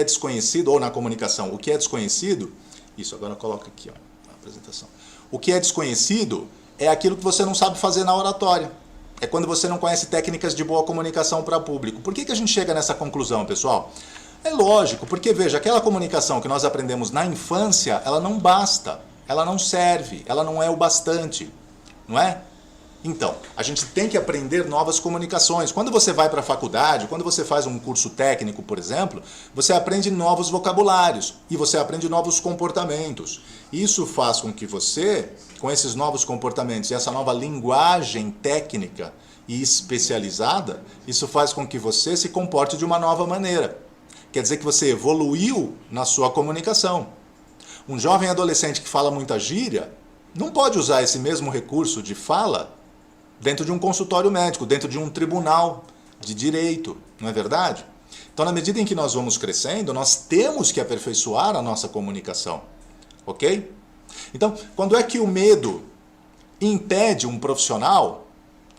é desconhecido, ou na comunicação, o que é desconhecido, isso, agora coloca aqui, ó, a apresentação. O que é desconhecido é aquilo que você não sabe fazer na oratória. É quando você não conhece técnicas de boa comunicação para público. Por que a gente chega nessa conclusão, pessoal? É lógico, porque veja, aquela comunicação que nós aprendemos na infância, ela não basta, ela não serve, ela não é o bastante, não é? Então, a gente tem que aprender novas comunicações. Quando você vai para a faculdade, quando você faz um curso técnico, por exemplo, você aprende novos vocabulários e você aprende novos comportamentos. Isso faz com que você, com esses novos comportamentos e essa nova linguagem técnica e especializada, isso faz com que você se comporte de uma nova maneira. Quer dizer que você evoluiu na sua comunicação. Um jovem adolescente que fala muita gíria não pode usar esse mesmo recurso de fala dentro de um consultório médico, dentro de um tribunal de direito, não é verdade? Então, na medida em que nós vamos crescendo, nós temos que aperfeiçoar a nossa comunicação, ok? Então, quando é que o medo impede um profissional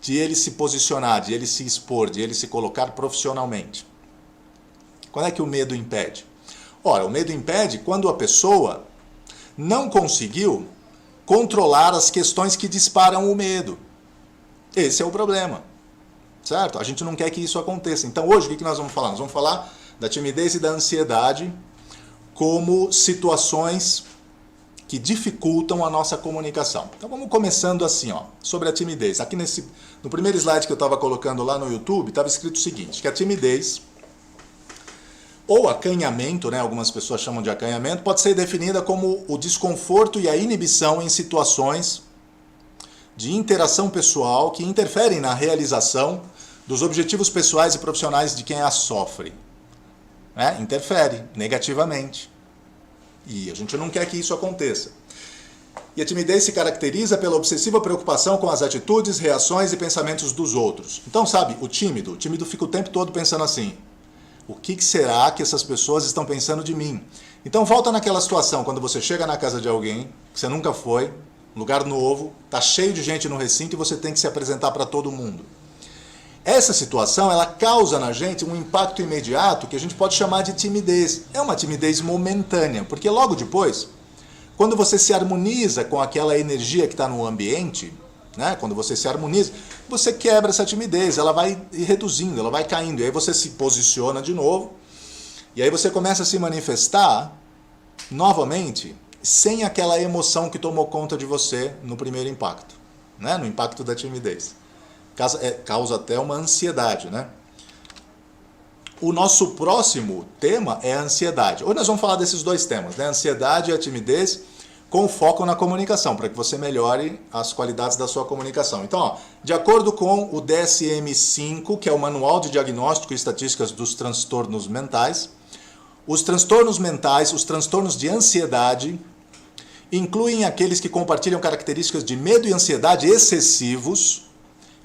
de ele se posicionar, de ele se expor, de ele se colocar profissionalmente? Quando é que o medo impede? Ora, o medo impede quando a pessoa não conseguiu controlar as questões que disparam o medo. Esse é o problema, certo? A gente não quer que isso aconteça. Então hoje o que nós vamos falar? Nós vamos falar da timidez e da ansiedade como situações que dificultam a nossa comunicação. Então vamos começando assim, ó, sobre a timidez. Aqui no primeiro slide que eu estava colocando lá no YouTube, estava escrito o seguinte, que a timidez, ou acanhamento, né, algumas pessoas chamam de acanhamento, pode ser definida como o desconforto e a inibição em situações de interação pessoal que interferem na realização dos objetivos pessoais e profissionais de quem a sofre. Interfere negativamente. E a gente não quer que isso aconteça. E a timidez se caracteriza pela obsessiva preocupação com as atitudes, reações e pensamentos dos outros. Então, sabe, o tímido fica o tempo todo pensando assim, o que será que essas pessoas estão pensando de mim? Então volta naquela situação, quando você chega na casa de alguém, que você nunca foi, lugar novo, está cheio de gente no recinto e você tem que se apresentar para todo mundo. Essa situação, ela causa na gente um impacto imediato que a gente pode chamar de timidez. É uma timidez momentânea, porque logo depois, quando você se harmoniza com aquela energia que está no ambiente, né, quando você se harmoniza, você quebra essa timidez, ela vai reduzindo, ela vai caindo, e aí você se posiciona de novo, e aí você começa a se manifestar novamente, sem aquela emoção que tomou conta de você no primeiro impacto, né? No impacto da timidez. Causa até uma ansiedade, né? O nosso próximo tema é a ansiedade. Hoje nós vamos falar desses dois temas, né? A ansiedade e a timidez, com foco na comunicação, para que você melhore as qualidades da sua comunicação. Então, ó, de acordo com o DSM-5, que é o Manual de Diagnóstico e Estatísticas dos Transtornos Mentais, os transtornos mentais, os transtornos de ansiedade, incluem aqueles que compartilham características de medo e ansiedade excessivos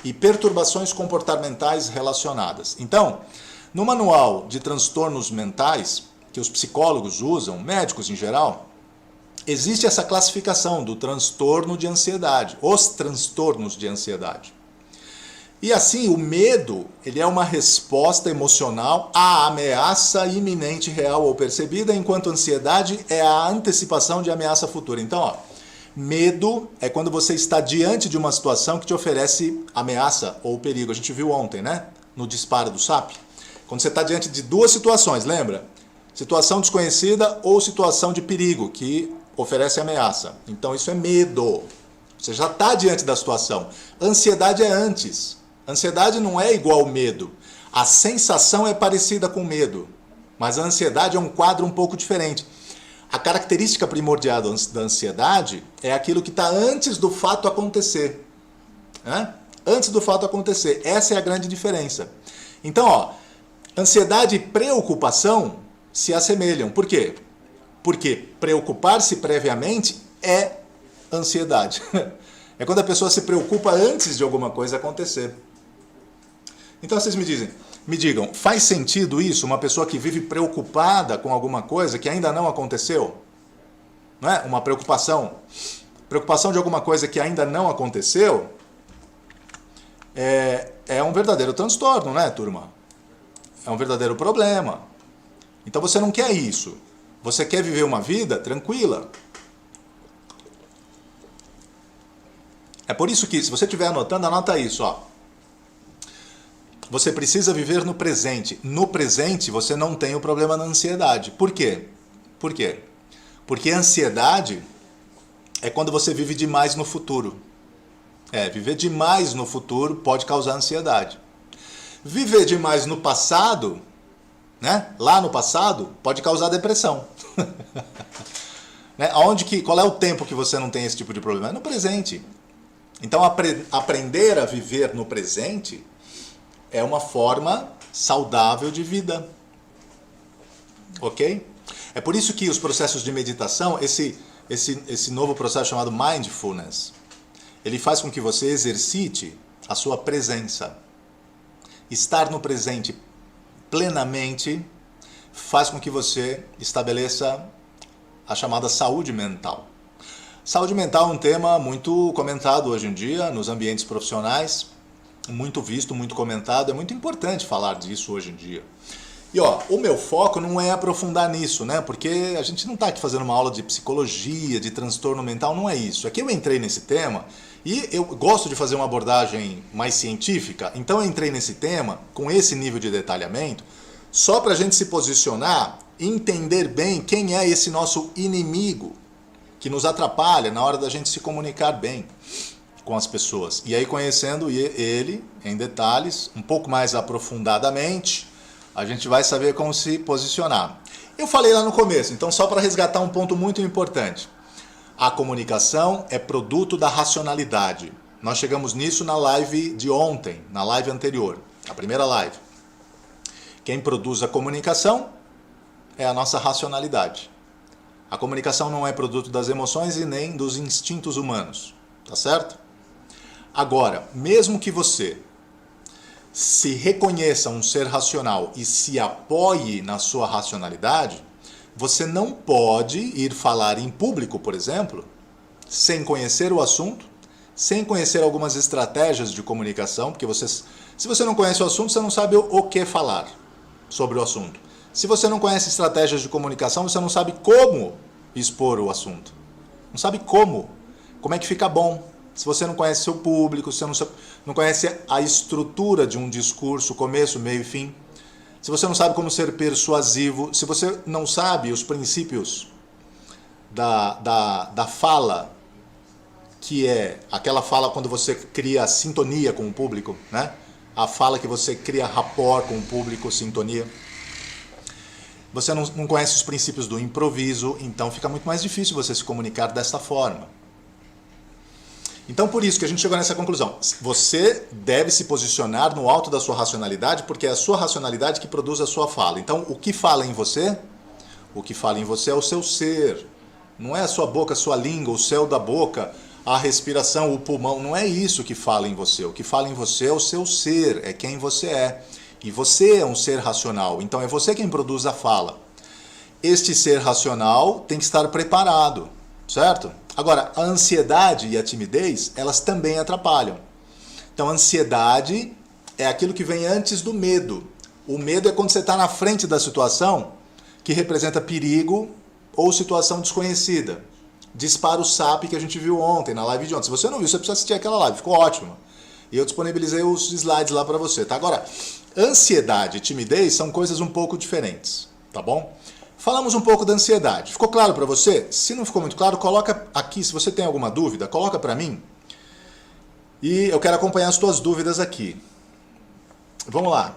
e perturbações comportamentais relacionadas. Então, no manual de transtornos mentais, que os psicólogos usam, médicos em geral, existe essa classificação do transtorno de ansiedade, os transtornos de ansiedade. E assim, o medo, ele é uma resposta emocional à ameaça iminente, real ou percebida, enquanto a ansiedade é a antecipação de ameaça futura. Então, ó, medo é quando você está diante de uma situação que te oferece ameaça ou perigo. A gente viu ontem, né? No disparo do SAP. Quando você está diante de duas situações, lembra? Situação desconhecida ou situação de perigo, que oferece ameaça. Então, isso é medo. Você já está diante da situação. Ansiedade é antes. Ansiedade não é igual ao medo. A sensação é parecida com medo, mas a ansiedade é um quadro um pouco diferente. A característica primordial da ansiedade é aquilo que está antes do fato acontecer. Né? Antes do fato acontecer. Essa é a grande diferença. Então, ó, ansiedade e preocupação se assemelham. Por quê? Porque preocupar-se previamente é ansiedade. É quando a pessoa se preocupa antes de alguma coisa acontecer. Então vocês me digam, faz sentido isso? Uma pessoa que vive preocupada com alguma coisa que ainda não aconteceu? Não é? Uma preocupação de alguma coisa que ainda não aconteceu é um verdadeiro transtorno, né, turma? É um verdadeiro problema. Então você não quer isso. Você quer viver uma vida tranquila. É por isso que, se você estiver anotando, anota isso, ó. Você precisa viver no presente. No presente, você não tem o problema da ansiedade. Por quê? Por quê? Porque a ansiedade é quando você vive demais no futuro. Viver demais no futuro pode causar ansiedade. Viver demais no passado, né? Lá no passado, pode causar depressão. Né? Qual é o tempo que você não tem esse tipo de problema? É no presente. Então, aprender a viver no presente é uma forma saudável de vida. Ok? É por isso que os processos de meditação, esse novo processo chamado Mindfulness, ele faz com que você exercite a sua presença. Estar no presente plenamente faz com que você estabeleça a chamada saúde mental. Saúde mental é um tema muito comentado hoje em dia nos ambientes profissionais, muito visto, muito comentado, é muito importante falar disso hoje em dia. E ó, o meu foco não é aprofundar nisso, né? Porque a gente não está aqui fazendo uma aula de psicologia, de transtorno mental, não é isso. Aqui eu entrei nesse tema e eu gosto de fazer uma abordagem mais científica, então eu entrei nesse tema com esse nível de detalhamento, só para a gente se posicionar e entender bem quem é esse nosso inimigo que nos atrapalha na hora da gente se comunicar bem com as pessoas. E aí, conhecendo ele em detalhes, um pouco mais aprofundadamente, a gente vai saber como se posicionar. Eu falei lá no começo, então só para resgatar um ponto muito importante. A comunicação é produto da racionalidade. Nós chegamos nisso na live de ontem, na live anterior, a primeira live. Quem produz a comunicação é a nossa racionalidade. A comunicação não é produto das emoções e nem dos instintos humanos, tá certo? Agora, mesmo que você se reconheça um ser racional e se apoie na sua racionalidade, você não pode ir falar em público, por exemplo, sem conhecer o assunto, sem conhecer algumas estratégias de comunicação, porque se você não conhece o assunto, você não sabe o que falar sobre o assunto. Se você não conhece estratégias de comunicação, você não sabe como expor o assunto. Não sabe como é que fica bom. Se você não conhece seu público, se você não conhece a estrutura de um discurso, começo, meio e fim. Se você não sabe como ser persuasivo, se você não sabe os princípios da fala, que é aquela fala quando você cria sintonia com o público, né? A fala que você cria rapport com o público, sintonia. Você não conhece os princípios do improviso, então fica muito mais difícil você se comunicar desta forma. Então, por isso que a gente chegou nessa conclusão. Você deve se posicionar no alto da sua racionalidade, porque é a sua racionalidade que produz a sua fala. Então, o que fala em você? O que fala em você é o seu ser. Não é a sua boca, a sua língua, o céu da boca, a respiração, o pulmão. Não é isso que fala em você. O que fala em você é o seu ser, é quem você é. E você é um ser racional, então é você quem produz a fala. Este ser racional tem que estar preparado, certo? Agora, a ansiedade e a timidez, elas também atrapalham. Então, a ansiedade é aquilo que vem antes do medo. O medo é quando você está na frente da situação que representa perigo ou situação desconhecida. Dispara o SAP que a gente viu ontem, na live de ontem. Se você não viu, você precisa assistir aquela live, ficou ótimo. E eu disponibilizei os slides lá para você, tá? Agora, ansiedade e timidez são coisas um pouco diferentes, tá bom? Falamos um pouco da ansiedade. Ficou claro para você? Se não ficou muito claro, coloca aqui, se você tem alguma dúvida, coloca para mim. E eu quero acompanhar as tuas dúvidas aqui. Vamos lá.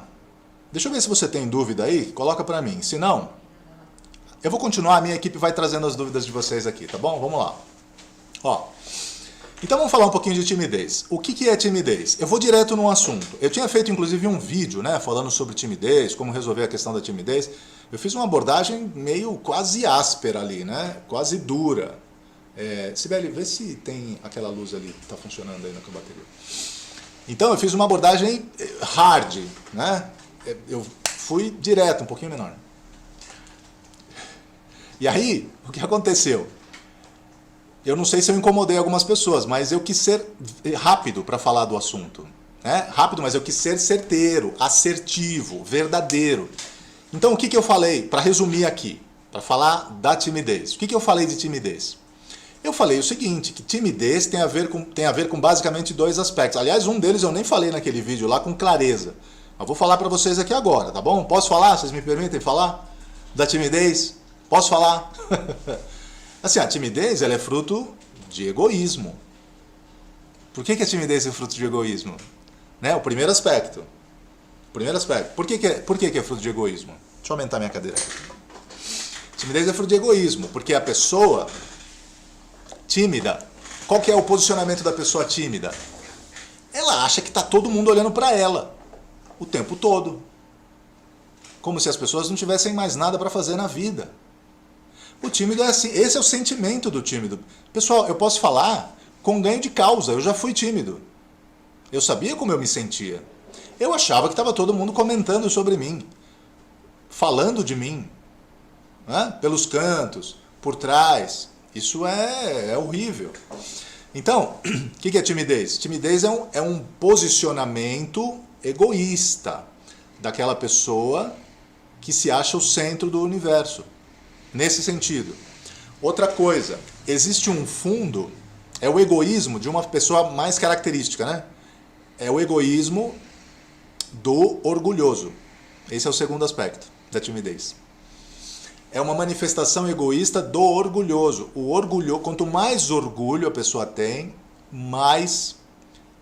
Deixa eu ver se você tem dúvida aí, coloca para mim. Se não, eu vou continuar, a minha equipe vai trazendo as dúvidas de vocês aqui, tá bom? Vamos lá. Ó. Então vamos falar um pouquinho de timidez. O que é timidez? Eu vou direto no assunto. Eu tinha feito inclusive um vídeo, né, falando sobre timidez, como resolver a questão da timidez. Eu fiz uma abordagem meio quase áspera ali, né, quase dura. Sibeli, vê se tem aquela luz ali que está funcionando aí na tua bateria. Então eu fiz uma abordagem hard, né? Eu fui direto, um pouquinho menor. E aí, o que aconteceu? Eu não sei se eu incomodei algumas pessoas, mas eu quis ser rápido para falar do assunto. Né? Rápido, mas eu quis ser certeiro, assertivo, verdadeiro. Então, o que eu falei, para resumir aqui, para falar da timidez? O que eu falei de timidez? Eu falei o seguinte, que timidez tem a ver com basicamente dois aspectos. Aliás, um deles eu nem falei naquele vídeo lá com clareza. Eu vou falar para vocês aqui agora, tá bom? Posso falar? Vocês me permitem falar da timidez? Posso falar? Assim, a timidez ela é fruto de egoísmo. Por que a timidez é fruto de egoísmo? Né? O primeiro aspecto. Por que é fruto de egoísmo? Deixa eu aumentar minha cadeira. Timidez é fruto de egoísmo, porque a pessoa tímida, qual que é o posicionamento da pessoa tímida? Ela acha que está todo mundo olhando para ela o tempo todo. Como se as pessoas não tivessem mais nada para fazer na vida. O tímido é assim, esse é o sentimento do tímido. Pessoal, eu posso falar com ganho de causa, eu já fui tímido. Eu sabia como eu me sentia. Eu achava que estava todo mundo comentando sobre mim, falando de mim, né? Pelos cantos, por trás. Isso é horrível. Então, o que é timidez? Timidez é um posicionamento egoísta daquela pessoa que se acha o centro do universo. Nesse sentido. Outra coisa, existe um fundo, é o egoísmo de uma pessoa mais característica, né? É o egoísmo do orgulhoso. Esse é o segundo aspecto da timidez. É uma manifestação egoísta do orgulhoso. Quanto mais orgulho a pessoa tem, mais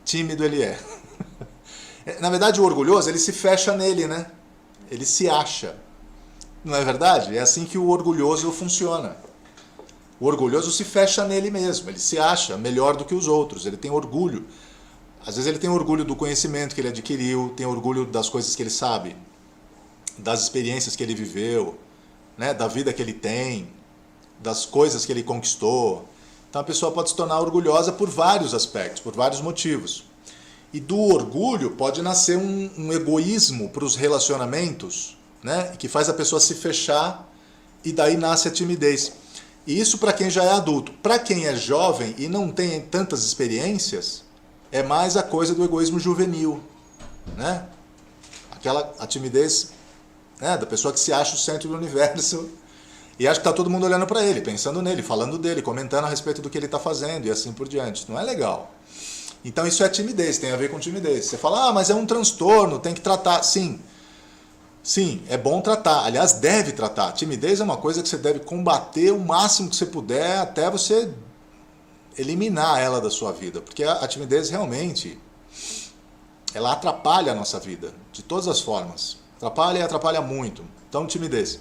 tímido ele é. Na verdade, o orgulhoso, ele se fecha nele, né? Ele se acha. Não é verdade? É assim que o orgulhoso funciona. O orgulhoso se fecha nele mesmo. Ele se acha melhor do que os outros. Ele tem orgulho. Às vezes ele tem orgulho do conhecimento que ele adquiriu, tem orgulho das coisas que ele sabe, das experiências que ele viveu, né, da vida que ele tem, das coisas que ele conquistou. Então a pessoa pode se tornar orgulhosa por vários aspectos, por vários motivos. E do orgulho pode nascer um egoísmo para os relacionamentos, né, que faz a pessoa se fechar e daí nasce a timidez. E isso para quem já é adulto. Para quem é jovem e não tem tantas experiências, é mais a coisa do egoísmo juvenil, né? A timidez, né, da pessoa que se acha o centro do universo e acha que está todo mundo olhando para ele, pensando nele, falando dele, comentando a respeito do que ele está fazendo e assim por diante. Não é legal. Então isso é timidez, tem a ver com timidez. Você fala, mas é um transtorno, tem que tratar. Sim, é bom tratar. Aliás, deve tratar. Timidez é uma coisa que você deve combater o máximo que você puder até você eliminar ela da sua vida. Porque a timidez realmente, ela atrapalha a nossa vida, de todas as formas. Atrapalha e atrapalha muito. Então, timidez.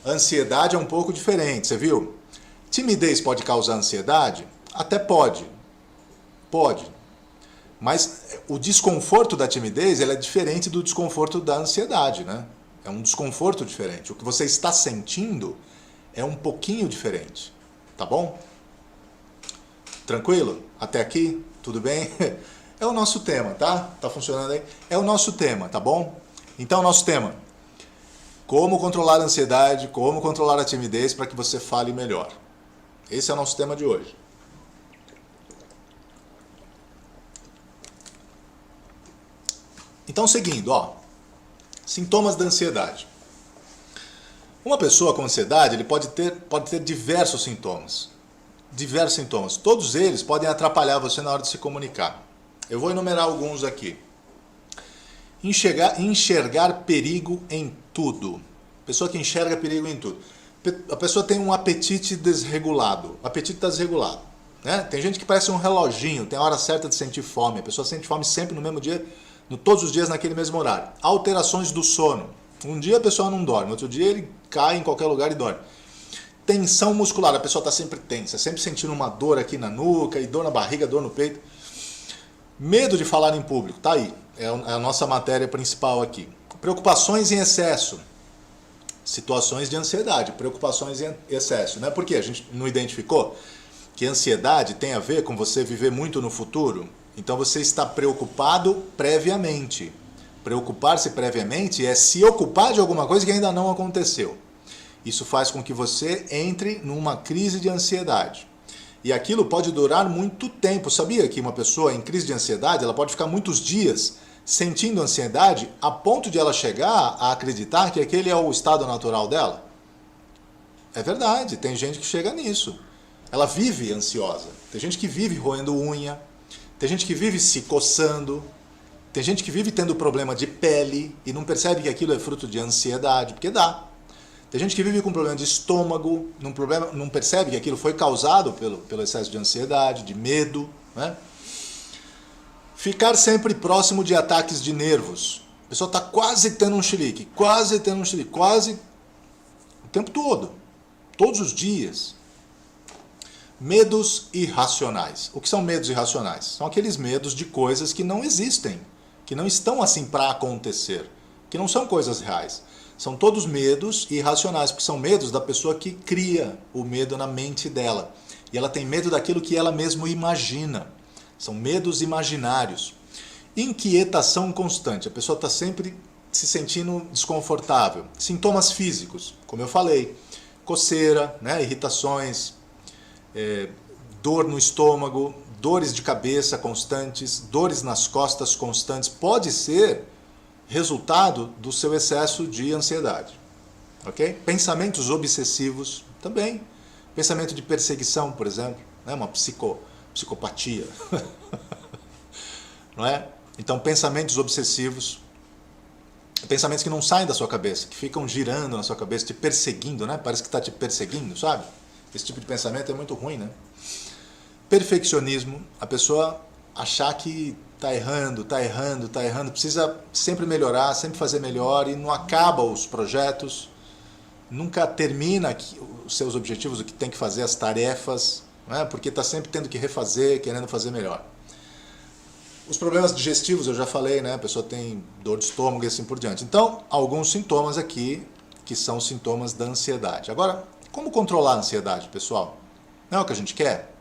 Ansiedade é um pouco diferente, você viu? Timidez pode causar ansiedade? Até pode. Pode. Mas o desconforto da timidez ele é diferente do desconforto da ansiedade, né? É um desconforto diferente. O que você está sentindo é um pouquinho diferente. Tá bom? Tranquilo? Até aqui? Tudo bem? É o nosso tema, tá? Tá funcionando aí? É o nosso tema, tá bom? Então, nosso tema. Como controlar a ansiedade, como controlar a timidez para que você fale melhor. Esse é o nosso tema de hoje. Então, seguindo, sintomas da ansiedade. Uma pessoa com ansiedade ele pode ter diversos sintomas. Diversos sintomas. Todos eles podem atrapalhar você na hora de se comunicar. Eu vou enumerar alguns aqui. Enxergar perigo em tudo. Pessoa que enxerga perigo em tudo. A pessoa tem um apetite desregulado. O apetite está desregulado. Né? Tem gente que parece um reloginho, tem a hora certa de sentir fome. A pessoa sente fome sempre no mesmo dia, todos os dias naquele mesmo horário. Alterações do sono. Um dia a pessoa não dorme, outro dia ele cai em qualquer lugar e dorme. Tensão muscular, a pessoa está sempre tensa, sempre sentindo uma dor aqui na nuca, e dor na barriga, dor no peito. Medo de falar em público, tá aí, é a nossa matéria principal aqui. Preocupações em excesso, situações de ansiedade, preocupações em excesso, né? Por quê? A gente não identificou que ansiedade tem a ver com você viver muito no futuro? Então você está preocupado previamente. Preocupar-se previamente é se ocupar de alguma coisa que ainda não aconteceu. Isso faz com que você entre numa crise de ansiedade. E aquilo pode durar muito tempo. Sabia que uma pessoa em crise de ansiedade ela pode ficar muitos dias sentindo ansiedade a ponto de ela chegar a acreditar que aquele é o estado natural dela? É verdade, tem gente que chega nisso. Ela vive ansiosa. Tem gente que vive roendo unha, tem gente que vive se coçando, tem gente que vive tendo problema de pele e não percebe que aquilo é fruto de ansiedade, porque dá. Tem gente que vive com problema de estômago, não percebe que aquilo foi causado pelo excesso de ansiedade, de medo, né? Ficar sempre próximo de ataques de nervos. A pessoa está quase tendo um chilique, quase o tempo todo, todos os dias. Medos irracionais. O que são medos irracionais? São aqueles medos de coisas que não existem, que não estão assim para acontecer, que não são coisas reais. São todos medos irracionais, porque são medos da pessoa que cria o medo na mente dela. E ela tem medo daquilo que ela mesma imagina. São medos imaginários. Inquietação constante. A pessoa está sempre se sentindo desconfortável. Sintomas físicos, como eu falei. Coceira, né, irritações, dor no estômago, dores de cabeça constantes, dores nas costas constantes. Pode ser resultado do seu excesso de ansiedade. Ok? Pensamentos obsessivos também. Pensamento de perseguição, por exemplo, né? Uma psicopatia. Não é? Então, pensamentos obsessivos, pensamentos que não saem da sua cabeça, que ficam girando na sua cabeça, te perseguindo, né? Parece que está te perseguindo, sabe? Esse tipo de pensamento é muito ruim, né? Perfeccionismo, a pessoa achar que está errando, precisa sempre melhorar, sempre fazer melhor e não acaba os projetos, nunca termina os seus objetivos, o que tem que fazer, as tarefas, né? Porque está sempre tendo que refazer, querendo fazer melhor. Os problemas digestivos, eu já falei, né? A pessoa tem dor de estômago e assim por diante. Então, alguns sintomas aqui que são sintomas da ansiedade. Agora, como controlar a ansiedade, pessoal? Não é o que a gente quer?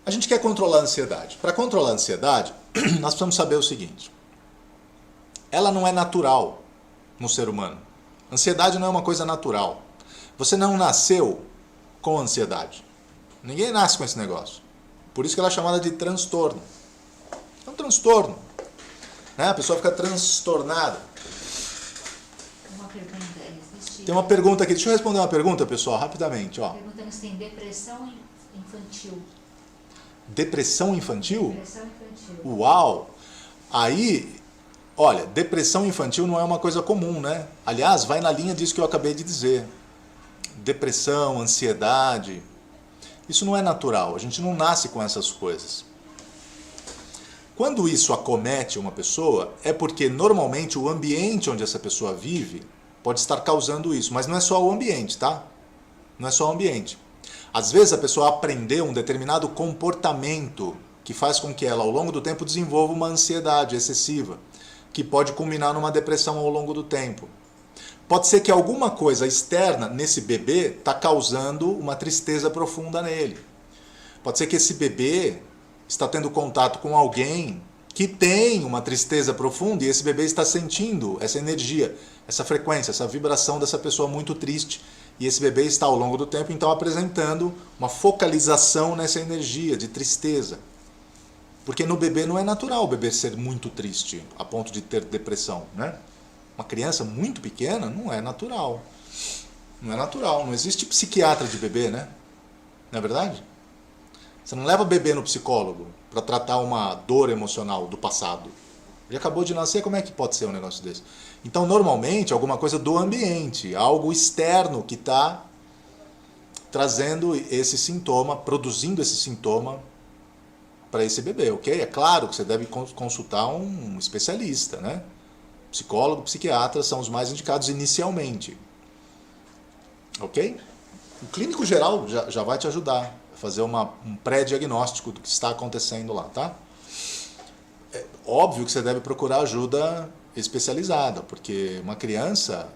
A gente quer controlar a ansiedade. Para controlar a ansiedade, nós precisamos saber o seguinte. Ela não é natural no ser humano. Ansiedade não é uma coisa natural. Você não nasceu com ansiedade. Ninguém nasce com esse negócio. Por isso que ela é chamada de transtorno. É um transtorno. Né? A pessoa fica transtornada. Tem uma pergunta aqui. Deixa eu responder uma pergunta, pessoal, rapidamente. Ó. Perguntando se tem depressão infantil. Depressão infantil? Depressão infantil. Uau! Aí, olha, depressão infantil não é uma coisa comum, né? Aliás, vai na linha disso que eu acabei de dizer. Depressão, ansiedade, isso não é natural, a gente não nasce com essas coisas. Quando isso acomete uma pessoa, é porque normalmente o ambiente onde essa pessoa vive pode estar causando isso, mas não é só o ambiente, tá? Não é só o ambiente. Às vezes a pessoa aprendeu um determinado comportamento que faz com que ela ao longo do tempo desenvolva uma ansiedade excessiva, que pode culminar numa depressão ao longo do tempo. Pode ser que alguma coisa externa nesse bebê está causando uma tristeza profunda nele. Pode ser que esse bebê está tendo contato com alguém que tem uma tristeza profunda e esse bebê está sentindo essa energia, essa frequência, essa vibração dessa pessoa muito triste. E esse bebê está ao longo do tempo então apresentando uma focalização nessa energia de tristeza. Porque no bebê não é natural o bebê ser muito triste a ponto de ter depressão, né? Uma criança muito pequena não é natural. Não é natural. Não existe psiquiatra de bebê, né? Não é verdade? Você não leva bebê no psicólogo para tratar uma dor emocional do passado. Ele acabou de nascer, como é que pode ser um negócio desse? Então, normalmente, alguma coisa do ambiente, algo externo que está trazendo esse sintoma, produzindo esse sintoma para esse bebê, ok? É claro que você deve consultar um especialista, né? Psicólogo, psiquiatra são os mais indicados inicialmente. Ok? O clínico geral já vai te ajudar a fazer um pré-diagnóstico do que está acontecendo lá, tá? É óbvio que você deve procurar ajuda especializada, porque uma criança,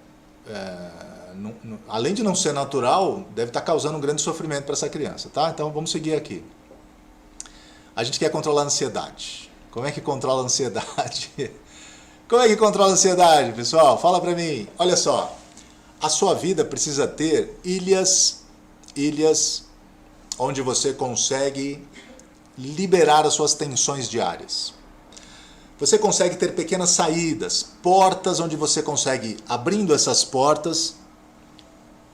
além de não ser natural, deve estar causando um grande sofrimento para essa criança, tá? Então vamos seguir aqui. A gente quer controlar a ansiedade. Como é que controla a ansiedade? Como é que controla a ansiedade, pessoal? Fala pra mim. Olha só, a sua vida precisa ter ilhas onde você consegue liberar as suas tensões diárias. você consegue ter pequenas saídas, portas onde você consegue, abrindo essas portas,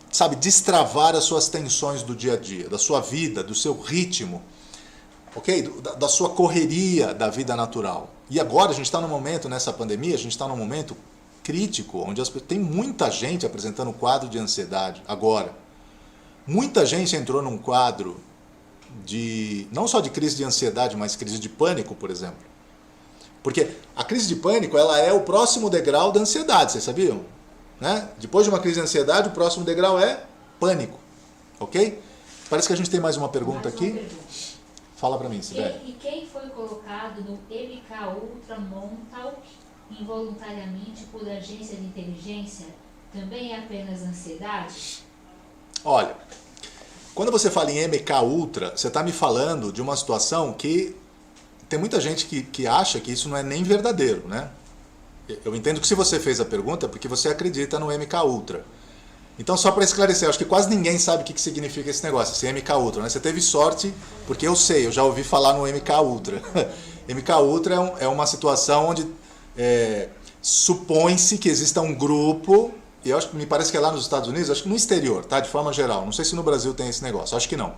sabe, destravar as suas tensões do dia a dia, da sua vida, do seu ritmo, ok? Da sua correria da vida natural. E agora a gente está num momento, nessa pandemia, a gente está num momento crítico, onde tem muita gente apresentando quadro de ansiedade agora. Muita gente entrou num quadro de, não só de crise de ansiedade, mas crise de pânico, por exemplo. Porque a crise de pânico, ela é o próximo degrau da ansiedade, vocês sabiam? Né? Depois de uma crise de ansiedade, o próximo degrau é pânico, ok? Parece que a gente tem mais uma pergunta aqui. Fala pra mim, Sibeli. E quem foi colocado no MK Ultra Montauk involuntariamente por agência de inteligência também é apenas ansiedade? Olha, quando você fala em MK Ultra, você está me falando de uma situação que tem muita gente que acha que isso não é nem verdadeiro, né? Eu entendo que se você fez a pergunta é porque você acredita no MK Ultra. Então, só para esclarecer, acho que quase ninguém sabe o que significa esse negócio, esse MK Ultra, né? Você teve sorte, porque eu sei, eu já ouvi falar no MK Ultra. MK Ultra é uma situação onde supõe-se que exista um grupo, e eu acho que me parece que é lá nos Estados Unidos, acho que no exterior, tá? De forma geral. Não sei se no Brasil tem esse negócio, acho que não.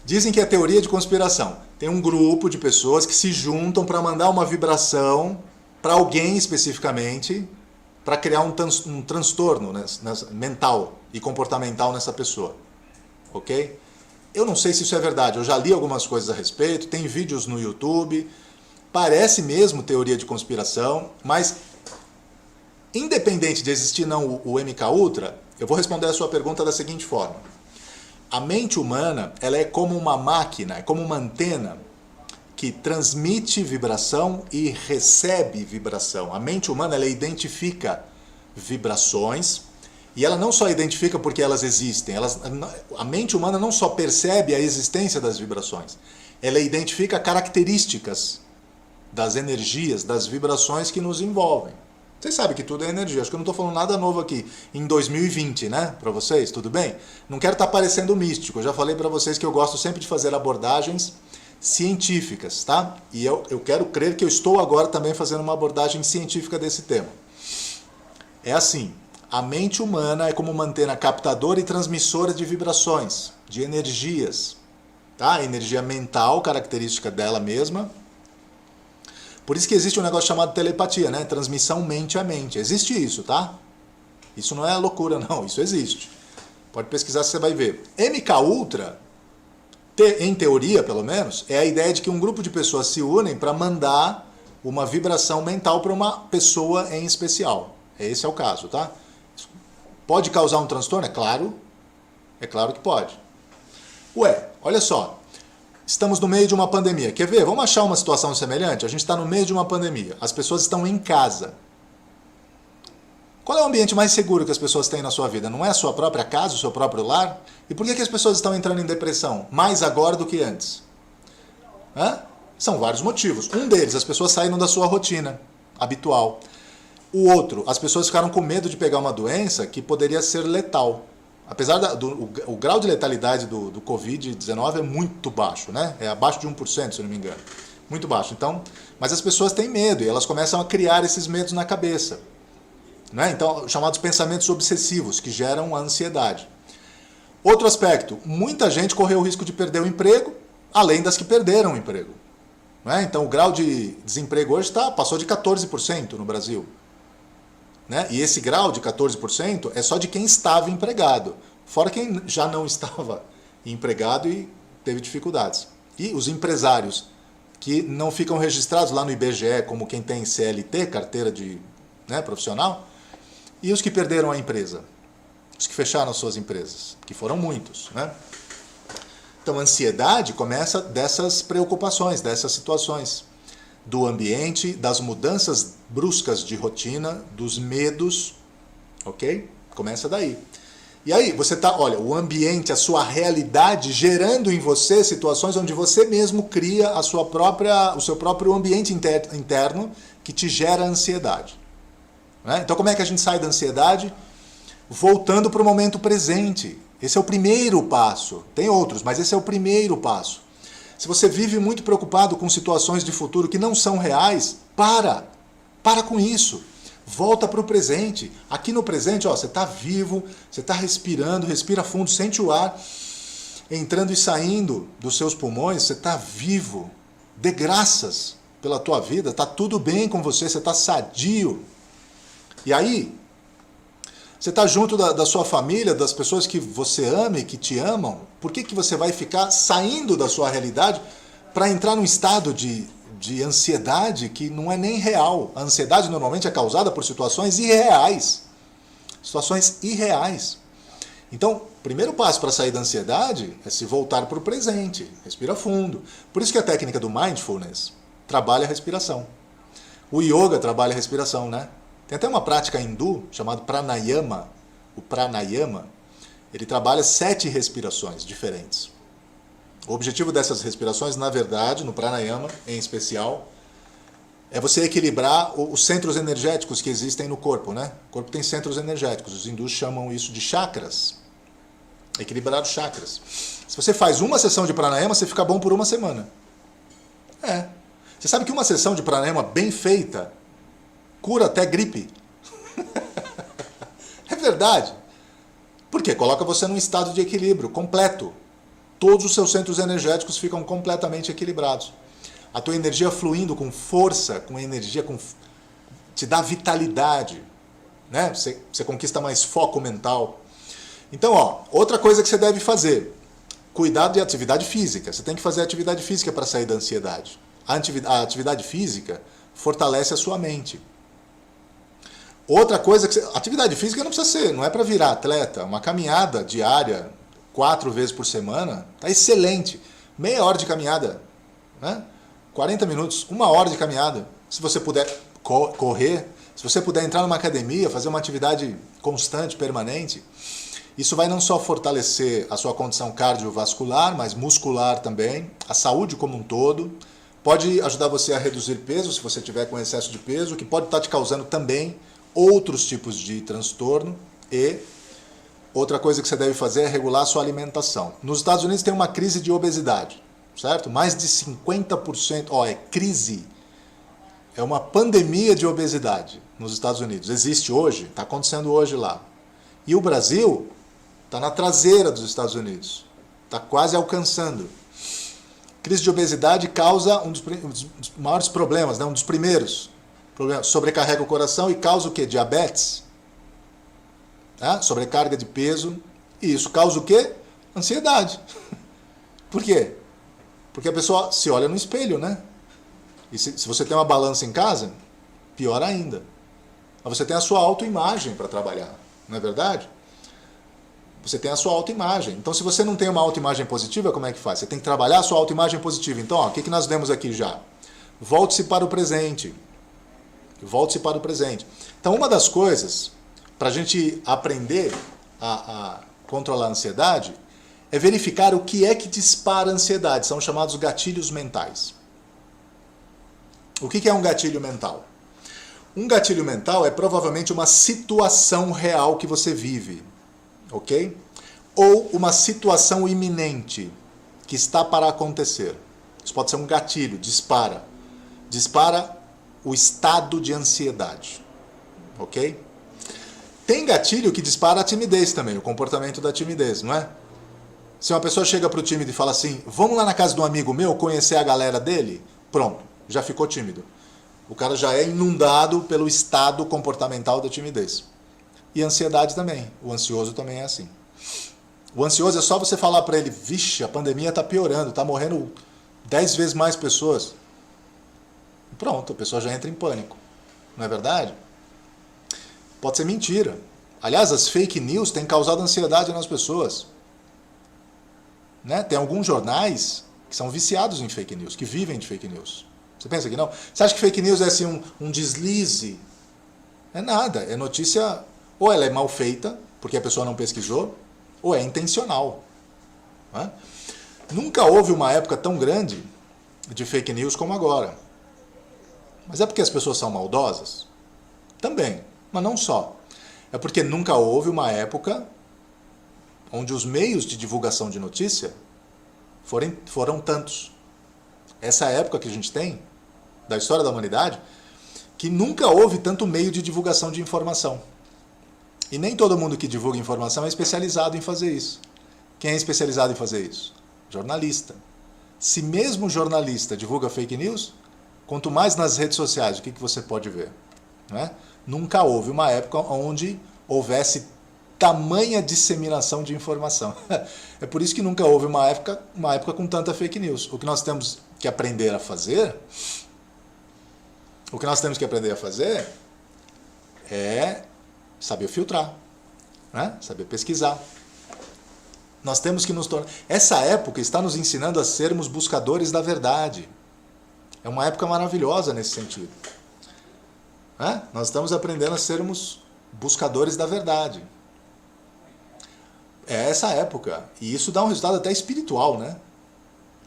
Dizem que é teoria de conspiração. Tem um grupo de pessoas que se juntam para mandar uma vibração para alguém especificamente, para criar um transtorno mental e comportamental nessa pessoa. Ok? Eu não sei se isso é verdade, eu já li algumas coisas a respeito, tem vídeos no YouTube, parece mesmo teoria de conspiração, mas independente de existir não o MK Ultra, eu vou responder a sua pergunta da seguinte forma. A mente humana, ela é como uma máquina, é como uma antena que transmite vibração e recebe vibração. A mente humana, ela identifica vibrações e ela não só identifica porque elas existem, a mente humana não só percebe a existência das vibrações, ela identifica características das energias, das vibrações que nos envolvem. Vocês sabem que tudo é energia, acho que eu não estou falando nada novo aqui em 2020, né, para vocês, tudo bem? Não quero estar parecendo místico, eu já falei para vocês que eu gosto sempre de fazer abordagens científicas, tá? E eu quero crer que eu estou agora também fazendo uma abordagem científica desse tema. É assim, a mente humana é como uma antena captadora e transmissora de vibrações, de energias, tá? Energia mental, característica dela mesma. Por isso que existe um negócio chamado telepatia, né? Transmissão mente a mente. Existe isso, tá? Isso não é loucura, não. Isso existe. Pode pesquisar que você vai ver. MK Ultra, em teoria, pelo menos, é a ideia de que um grupo de pessoas se unem para mandar uma vibração mental para uma pessoa em especial. Esse é o caso, tá? Pode causar um transtorno? É claro que pode. Ué, olha só. Estamos no meio de uma pandemia. Quer ver? Vamos achar uma situação semelhante? A gente está no meio de uma pandemia. As pessoas estão em casa. Qual é o ambiente mais seguro que as pessoas têm na sua vida? Não é a sua própria casa, o seu próprio lar? E por que as pessoas estão entrando em depressão? Mais agora do que antes? São vários motivos. Um deles, as pessoas saíram da sua rotina habitual. O outro, as pessoas ficaram com medo de pegar uma doença que poderia ser letal. Apesar o grau de letalidade do Covid-19 é muito baixo, né? É abaixo de 1%, se eu não me engano. Muito baixo. Então, mas as pessoas têm medo e elas começam a criar esses medos na cabeça. Né? Então, chamados pensamentos obsessivos, que geram a ansiedade. Outro aspecto, muita gente correu o risco de perder o emprego, além das que perderam o emprego. Né? Então, o grau de desemprego hoje passou de 14% no Brasil. Né? E esse grau de 14% é só de quem estava empregado, fora quem já não estava empregado e teve dificuldades. E os empresários que não ficam registrados lá no IBGE como quem tem CLT, carteira de profissional, e os que perderam a empresa, os que fecharam suas empresas, que foram muitos. Né? Então a ansiedade começa dessas preocupações, dessas situações. Do ambiente, das mudanças bruscas de rotina, dos medos, ok? Começa daí. E aí, você olha, o ambiente, a sua realidade, gerando em você situações onde você mesmo cria o seu próprio ambiente interno que te gera ansiedade. Né? Então, como é que a gente sai da ansiedade? Voltando para o momento presente. Esse é o primeiro passo. Tem outros, mas esse é o primeiro passo. Se você vive muito preocupado com situações de futuro que não são reais, para com isso. Volta para o presente. Aqui no presente, ó, você está vivo, você está respirando, respira fundo, sente o ar entrando e saindo dos seus pulmões, você está vivo. Dê graças pela tua vida, está tudo bem com você, você está sadio. E aí, você está junto da sua família, das pessoas que você ama e que te amam, por que você vai ficar saindo da sua realidade para entrar num estado de ansiedade que não é nem real? A ansiedade normalmente é causada por situações irreais. Situações irreais. Então, o primeiro passo para sair da ansiedade é se voltar para o presente. Respira fundo. Por isso que a técnica do mindfulness trabalha a respiração. O yoga trabalha a respiração, né? Tem até uma prática hindu chamada pranayama. O pranayama, ele trabalha 7 respirações diferentes. O objetivo dessas respirações, na verdade, no pranayama em especial, é você equilibrar os centros energéticos que existem no corpo, né? O corpo tem centros energéticos. Os hindus chamam isso de chakras. Equilibrar os chakras. Se você faz uma sessão de pranayama, você fica bom por uma semana. Você sabe que uma sessão de pranayama bem feita cura até gripe. É verdade. Por quê? Coloca você num estado de equilíbrio completo. Todos os seus centros energéticos ficam completamente equilibrados. A tua energia fluindo com força, com energia, te dá vitalidade. Né? Você conquista mais foco mental. Então, ó, outra coisa que você deve fazer, cuidar de atividade física. Você tem que fazer atividade física para sair da ansiedade. A atividade física fortalece a sua mente. Outra coisa, atividade física não precisa ser, não é para virar atleta. Uma caminhada diária, 4 vezes por semana, tá excelente. Meia hora de caminhada, né? 40 minutos, 1 hora de caminhada. Se você puder correr, se você puder entrar numa academia, fazer uma atividade constante, permanente, isso vai não só fortalecer a sua condição cardiovascular, mas muscular também, a saúde como um todo. Pode ajudar você a reduzir peso, se você tiver com excesso de peso, que pode estar te causando também outros tipos de transtorno. E outra coisa que você deve fazer é regular a sua alimentação. Nos Estados Unidos tem uma crise de obesidade, certo? Mais de 50%, é crise, é uma pandemia de obesidade nos Estados Unidos. Existe hoje, está acontecendo hoje lá. E o Brasil está na traseira dos Estados Unidos, está quase alcançando. Crise de obesidade causa um dos maiores problemas, né? Um dos primeiros problemas. Sobrecarrega o coração e causa o quê? Diabetes. Sobrecarga de peso. E isso causa o quê? Ansiedade. Por quê? Porque a pessoa se olha no espelho, né? E se você tem uma balança em casa, pior ainda. Mas você tem a sua autoimagem para trabalhar, não é verdade? Você tem a sua autoimagem. Então, se você não tem uma autoimagem positiva, como é que faz? Você tem que trabalhar a sua autoimagem positiva. Então, o que nós demos aqui já? Volte-se para o presente. Volte-se para o presente. Então, uma das coisas para a gente aprender a controlar a ansiedade é verificar o que é que dispara a ansiedade. São chamados gatilhos mentais. O que é um gatilho mental? Um gatilho mental é provavelmente uma situação real que você vive. Ok? Ou uma situação iminente que está para acontecer. Isso pode ser um gatilho, dispara. Dispara o estado de ansiedade. Ok? Tem gatilho que dispara a timidez também, o comportamento da timidez, não é? Se uma pessoa chega para o tímido e fala assim, vamos lá na casa de um amigo meu, conhecer a galera dele, pronto, já ficou tímido. O cara já é inundado pelo estado comportamental da timidez. E a ansiedade também. O ansioso também é assim. O ansioso é só você falar para ele, vixe, a pandemia está piorando, está morrendo 10 vezes mais pessoas. Pronto, a pessoa já entra em pânico. Não é verdade? Pode ser mentira. Aliás, as fake news têm causado ansiedade nas pessoas. Né? Tem alguns jornais que são viciados em fake news, que vivem de fake news. Você pensa que não? Você acha que fake news é assim um deslize? É nada, é notícia... Ou ela é mal feita, porque a pessoa não pesquisou, ou é intencional. Né? Nunca houve uma época tão grande de fake news como agora. Mas é porque as pessoas são maldosas? Também, mas não só. É porque nunca houve uma época onde os meios de divulgação de notícia foram tantos. essa época que a gente tem, da história da humanidade, que nunca houve tanto meio de divulgação de informação. E nem todo mundo que divulga informação é especializado em fazer isso. Quem é especializado em fazer isso? Jornalista. Se mesmo jornalista divulga fake news, quanto mais nas redes sociais, o que você pode ver? Não é? Nunca houve uma época onde houvesse tamanha disseminação de informação. É por isso que nunca houve uma época com tanta fake news. O que nós temos que aprender a fazer, é saber filtrar, né? Saber pesquisar. Nós temos que nos tornar... Essa época está nos ensinando a sermos buscadores da verdade. É uma época maravilhosa nesse sentido. Né? Nós estamos aprendendo a sermos buscadores da verdade. É essa época. E isso dá um resultado até espiritual, né?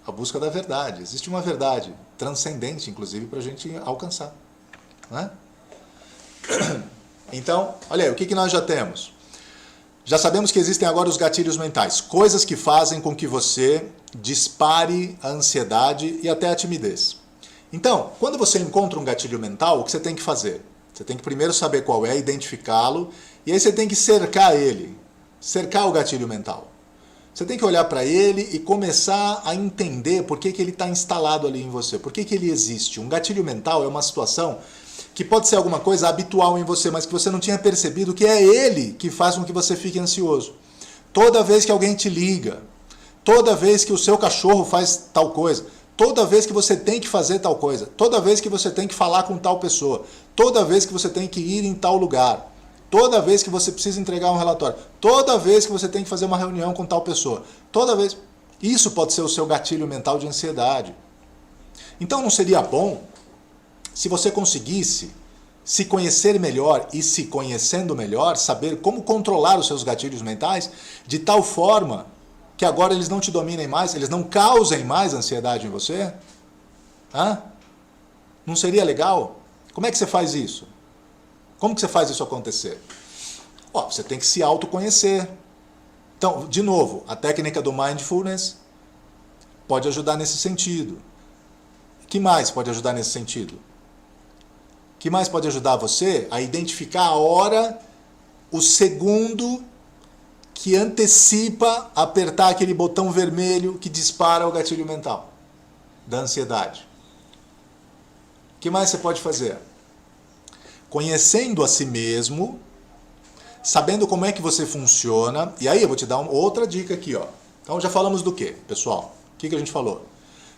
A busca da verdade. Existe uma verdade transcendente, inclusive, para a gente alcançar. Né? Então, olha aí, o que nós já temos? Já sabemos que existem agora os gatilhos mentais, coisas que fazem com que você dispare a ansiedade e até a timidez. Então, quando você encontra um gatilho mental, o que você tem que fazer? Você tem que primeiro saber qual é, identificá-lo, e aí você tem que cercar ele, cercar o gatilho mental. Você tem que olhar para ele e começar a entender por que ele está instalado ali em você, por que ele existe. Um gatilho mental é uma situação que pode ser alguma coisa habitual em você, mas que você não tinha percebido que é ele que faz com que você fique ansioso. Toda vez que alguém te liga, toda vez que o seu cachorro faz tal coisa, toda vez que você tem que fazer tal coisa, toda vez que você tem que falar com tal pessoa, toda vez que você tem que ir em tal lugar, toda vez que você precisa entregar um relatório, toda vez que você tem que fazer uma reunião com tal pessoa, toda vez... Isso pode ser o seu gatilho mental de ansiedade. Então não seria bom se você conseguisse se conhecer melhor e se conhecendo melhor, saber como controlar os seus gatilhos mentais de tal forma que agora eles não te dominem mais, eles não causem mais ansiedade em você? Hã? Não seria legal? Como é que você faz isso? Como que você faz isso acontecer? Você tem que se autoconhecer. Então, de novo, a técnica do Mindfulness pode ajudar nesse sentido. O que mais pode ajudar nesse sentido? O que mais pode ajudar você a identificar a hora, o segundo que antecipa apertar aquele botão vermelho que dispara o gatilho mental da ansiedade? O que mais você pode fazer? Conhecendo a si mesmo, sabendo como é que você funciona, e aí eu vou te dar outra dica aqui, ó. Então já falamos do quê, pessoal? O que a gente falou?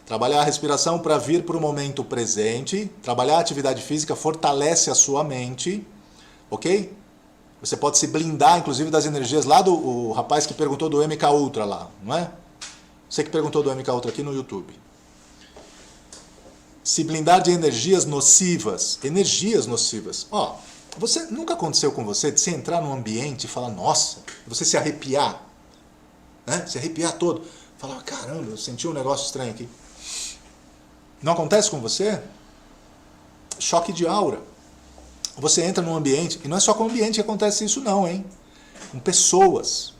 Trabalhar a respiração para vir para o momento presente, trabalhar a atividade física fortalece a sua mente, ok? Você pode se blindar, inclusive, das energias lá do rapaz que perguntou do MK Ultra lá, não é? Você que perguntou do MK Ultra aqui no YouTube. Se blindar de energias nocivas. Energias nocivas. Você nunca aconteceu com você de você entrar num ambiente e falar, nossa, você se arrepiar, né? Se arrepiar todo. Falar, caramba, eu senti um negócio estranho aqui. Não acontece com você? Choque de aura. Você entra num ambiente, e não é só com o ambiente que acontece isso não, hein? Com pessoas.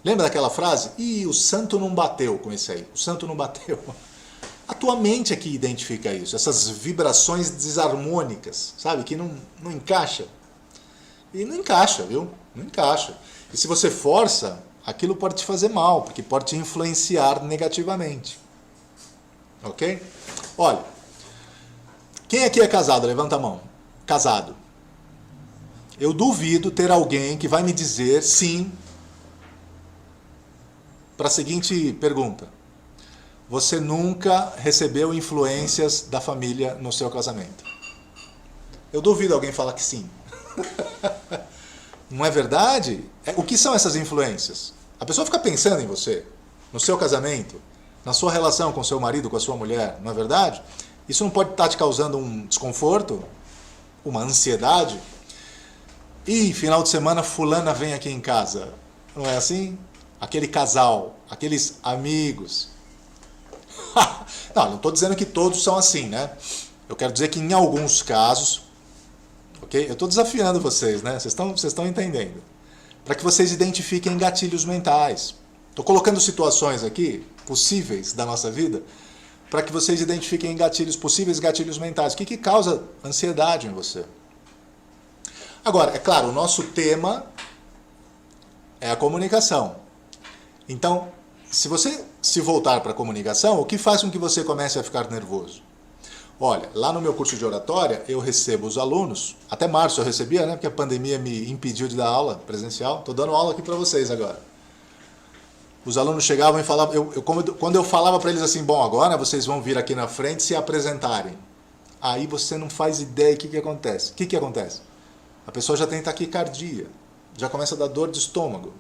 Lembra daquela frase? O santo não bateu com isso aí. O santo não bateu. A tua mente é que identifica isso. Essas vibrações desarmônicas, sabe? Que não encaixa. E não encaixa, viu? Não encaixa. E se você força, aquilo pode te fazer mal, porque pode te influenciar negativamente. Ok? Olha, quem aqui é casado? Levanta a mão. Casado. Eu duvido ter alguém que vai me dizer sim para a seguinte pergunta. Você nunca recebeu influências da família no seu casamento? Eu duvido alguém falar que sim. Não é verdade? O que são essas influências? A pessoa fica pensando em você, no seu casamento, na sua relação com seu marido, com a sua mulher, não é verdade? Isso não pode estar te causando um desconforto, uma ansiedade? Final de semana fulana vem aqui em casa. Não é assim? Aquele casal, aqueles amigos. Não estou dizendo que todos são assim, né? Eu quero dizer que em alguns casos, ok? Eu estou desafiando vocês, né? Vocês estão entendendo. Para que vocês identifiquem gatilhos mentais. Estou colocando situações aqui, possíveis da nossa vida, para que vocês identifiquem gatilhos, possíveis gatilhos mentais. O que causa ansiedade em você? Agora, é claro, o nosso tema é a comunicação. Então, se você se voltar para a comunicação, o que faz com que você comece a ficar nervoso? Olha, lá no meu curso de oratória, eu recebo os alunos, até março eu recebia, né? Porque a pandemia me impediu de dar aula presencial. Estou dando aula aqui para vocês agora. Os alunos chegavam e falavam, quando eu falava para eles assim, bom, agora vocês vão vir aqui na frente e se apresentarem. Aí você não faz ideia do que acontece. O que acontece? A pessoa já tem taquicardia, já começa a dar dor de estômago,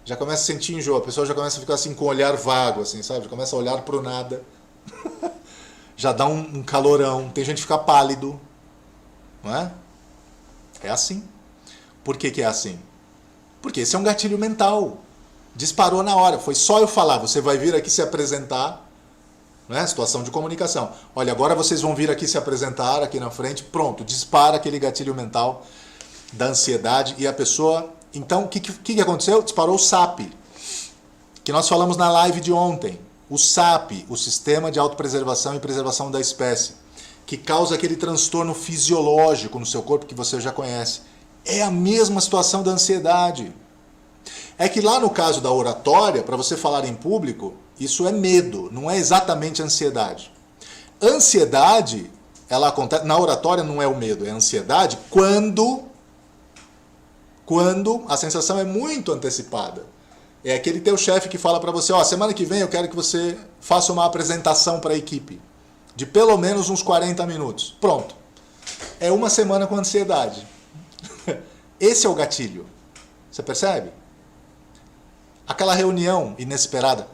já começa a sentir enjoo, a pessoa já começa a ficar assim com o olhar vago, assim, sabe? Já começa a olhar para o nada. Já dá um calorão, tem gente que fica pálido, não é? É assim. Por que é assim? Porque esse é um gatilho mental. Disparou na hora, foi só eu falar, você vai vir aqui se apresentar, não é? Situação de comunicação. Olha, agora vocês vão vir aqui se apresentar aqui na frente, pronto, dispara aquele gatilho mental da ansiedade e a pessoa... Então, o que aconteceu? Disparou o SAP, que nós falamos na live de ontem. O SAP, o Sistema de Autopreservação e Preservação da Espécie, que causa aquele transtorno fisiológico no seu corpo que você já conhece. É a mesma situação da ansiedade. É que lá no caso da oratória, para você falar em público, isso é medo, não é exatamente ansiedade. Ansiedade, ela acontece, na oratória não é o medo, é a ansiedade quando a sensação é muito antecipada. É aquele teu chefe que fala para você, ó, semana que vem eu quero que você faça uma apresentação para a equipe, de pelo menos uns 40 minutos. Pronto. É uma semana com ansiedade. Esse é o gatilho. Você percebe? Aquela reunião inesperada,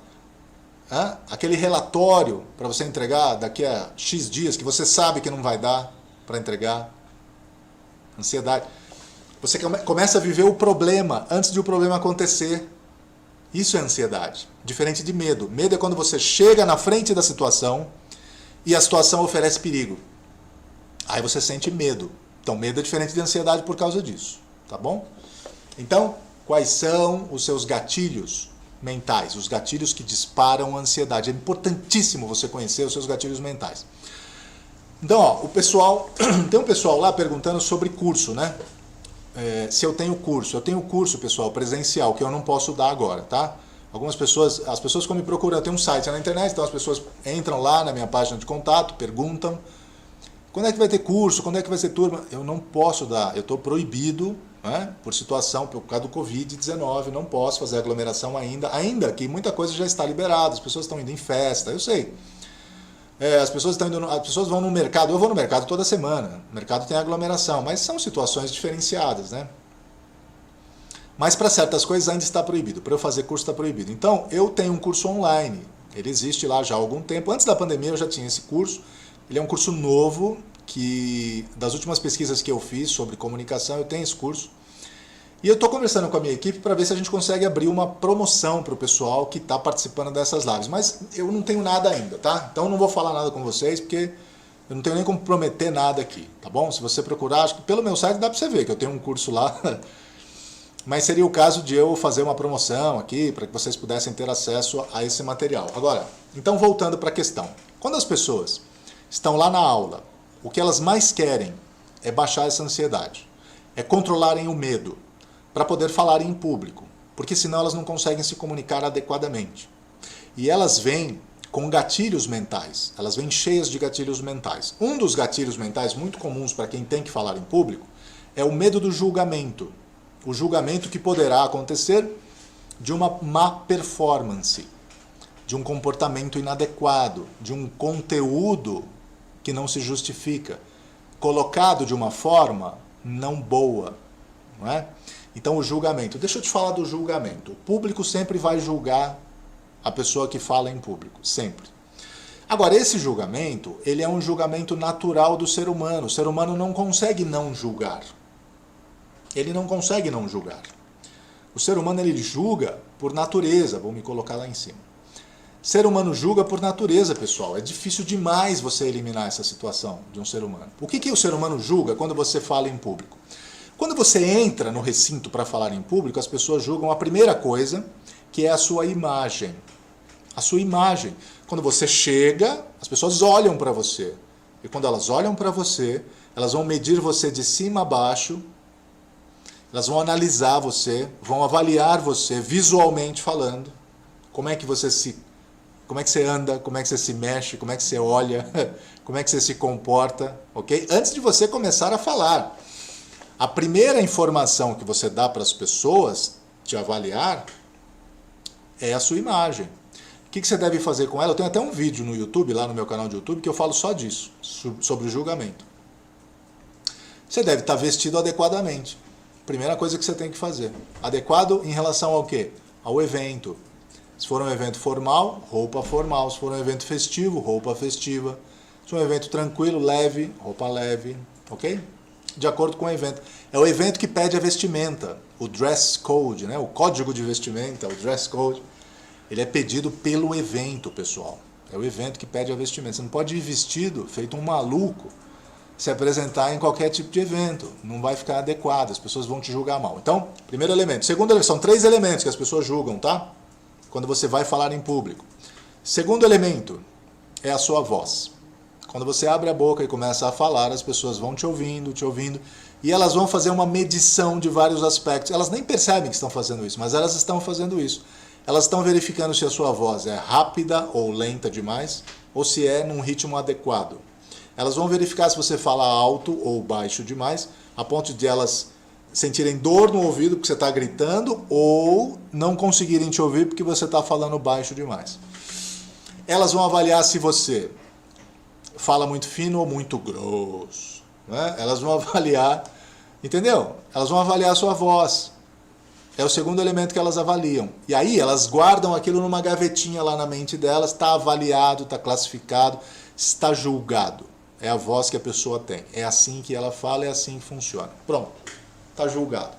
aquele relatório para você entregar daqui a X dias, que você sabe que não vai dar para entregar. Ansiedade. Você começa a viver o problema antes de o problema acontecer. Isso é ansiedade, diferente de medo. Medo é quando você chega na frente da situação e a situação oferece perigo. Aí você sente medo. Então, medo é diferente de ansiedade por causa disso, tá bom? Então, quais são os seus gatilhos mentais, os gatilhos que disparam a ansiedade? É importantíssimo você conhecer os seus gatilhos mentais. Então, ó, tem um pessoal lá perguntando sobre curso, né? Se eu tenho curso. Eu tenho curso, pessoal, presencial, que eu não posso dar agora, tá? As pessoas que me procuram, eu tenho um site na internet, então as pessoas entram lá na minha página de contato, perguntam, quando é que vai ter curso, quando é que vai ser turma? Eu não posso dar, eu estou proibido, né, por situação, por causa do Covid-19, não posso fazer aglomeração ainda que muita coisa já está liberada, as pessoas estão indo em festa, eu sei. As pessoas vão no mercado, eu vou no mercado toda semana, o mercado tem aglomeração, mas são situações diferenciadas, né? Mas para certas coisas ainda está proibido, para eu fazer curso está proibido. Então, eu tenho um curso online, ele existe lá já há algum tempo, antes da pandemia eu já tinha esse curso, ele é um curso novo, que das últimas pesquisas que eu fiz sobre comunicação, eu tenho esse curso, e eu estou conversando com a minha equipe para ver se a gente consegue abrir uma promoção para o pessoal que está participando dessas lives. Mas eu não tenho nada ainda, tá? Então eu não vou falar nada com vocês, porque eu não tenho nem como prometer nada aqui, tá bom? Se você procurar, acho que pelo meu site dá para você ver que eu tenho um curso lá. Mas seria o caso de eu fazer uma promoção aqui, para que vocês pudessem ter acesso a esse material. Agora, então voltando para a questão. Quando as pessoas estão lá na aula, o que elas mais querem é baixar essa ansiedade, é controlarem o medo, para poder falar em público, porque senão elas não conseguem se comunicar adequadamente. E elas vêm com gatilhos mentais, elas vêm cheias de gatilhos mentais. Um dos gatilhos mentais muito comuns para quem tem que falar em público é o medo do julgamento. O julgamento que poderá acontecer de uma má performance, de um comportamento inadequado, de um conteúdo que não se justifica, colocado de uma forma não boa, não é? Então o julgamento, deixa eu te falar do julgamento. O público sempre vai julgar a pessoa que fala em público, sempre. Agora, esse julgamento, ele é um julgamento natural do ser humano. O ser humano não consegue não julgar. Ele não consegue não julgar. O ser humano, ele julga por natureza. Vou me colocar lá em cima. Ser humano julga por natureza, pessoal. É difícil demais você eliminar essa situação de um ser humano. O que o ser humano julga quando você fala em público? Quando você entra no recinto para falar em público, as pessoas julgam a primeira coisa, que é a sua imagem. a sua imagem. Quando você chega, as pessoas olham para você. E quando elas olham para você, elas vão medir você de cima a baixo, elas vão analisar você, vão avaliar você visualmente falando. Como é que você anda, como é que você se mexe, como é que você olha, como é que você se comporta, ok? Antes de você começar a falar. A primeira informação que você dá para as pessoas te avaliar é a sua imagem. O que você deve fazer com ela? Eu tenho até um vídeo no YouTube, lá no meu canal de YouTube, que eu falo só disso, sobre o julgamento. Você deve estar vestido adequadamente. Primeira coisa que você tem que fazer. Adequado em relação ao quê? Ao evento. Se for um evento formal, roupa formal. Se for um evento festivo, roupa festiva. Se for um evento tranquilo, leve, roupa leve. Ok? De acordo com o evento. É o evento que pede a vestimenta. O dress code, né? O código de vestimenta, o dress code. Ele é pedido pelo evento, pessoal. É o evento que pede a vestimenta. Você não pode ir vestido, feito um maluco, se apresentar em qualquer tipo de evento. Não vai ficar adequado, as pessoas vão te julgar mal. Então, primeiro elemento. Segundo elemento, são 3 elementos que as pessoas julgam, tá? Quando você vai falar em público. Segundo elemento é a sua voz. Quando você abre a boca e começa a falar, as pessoas vão te ouvindo, e elas vão fazer uma medição de vários aspectos. Elas nem percebem que estão fazendo isso, mas elas estão fazendo isso. Elas estão verificando se a sua voz é rápida ou lenta demais, ou se é num ritmo adequado. Elas vão verificar se você fala alto ou baixo demais, a ponto de elas sentirem dor no ouvido porque você está gritando, ou não conseguirem te ouvir porque você está falando baixo demais. Elas vão avaliar se você fala muito fino ou muito grosso, né? Elas vão avaliar, entendeu? Elas vão avaliar a sua voz. É o segundo elemento que elas avaliam. E aí elas guardam aquilo numa gavetinha lá na mente delas, está avaliado, está classificado, está julgado. É a voz que a pessoa tem. É assim que ela fala, é assim que funciona. Pronto, está julgado.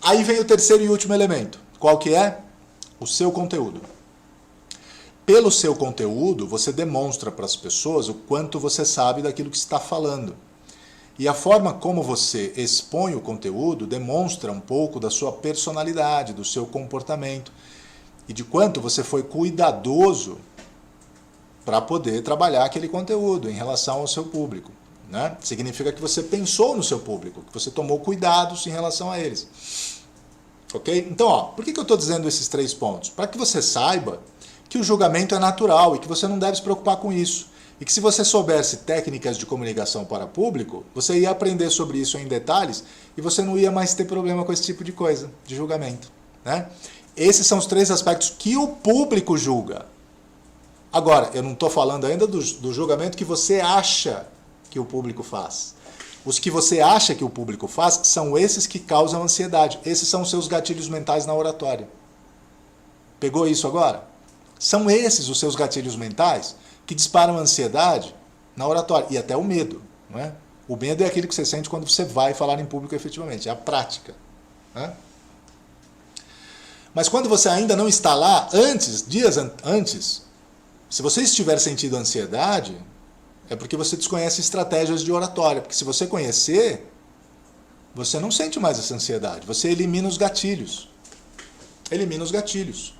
Aí vem o terceiro e último elemento. Qual que é? O seu conteúdo. Pelo seu conteúdo, você demonstra para as pessoas o quanto você sabe daquilo que está falando. E a forma como você expõe o conteúdo demonstra um pouco da sua personalidade, do seu comportamento e de quanto você foi cuidadoso para poder trabalhar aquele conteúdo em relação ao seu público, né? Significa que você pensou no seu público, que você tomou cuidados em relação a eles. Ok? Então, ó, por que eu estou dizendo esses 3 pontos? Para que você saiba que o julgamento é natural e que você não deve se preocupar com isso. E que se você soubesse técnicas de comunicação para público, você ia aprender sobre isso em detalhes e você não ia mais ter problema com esse tipo de coisa, de julgamento, né? Esses são os 3 aspectos que o público julga. Agora, eu não estou falando ainda do julgamento que você acha que o público faz. Os que você acha que o público faz são esses que causam ansiedade. Esses são os seus gatilhos mentais na oratória. Pegou isso agora? São esses os seus gatilhos mentais que disparam a ansiedade na oratória e até o medo, não é? O medo é aquilo que você sente quando você vai falar em público efetivamente, é a prática, né? Mas quando você ainda não está lá, dias antes, se você estiver sentindo ansiedade, é porque você desconhece estratégias de oratória, porque se você conhecer, você não sente mais essa ansiedade, você elimina os gatilhos. Elimina os gatilhos.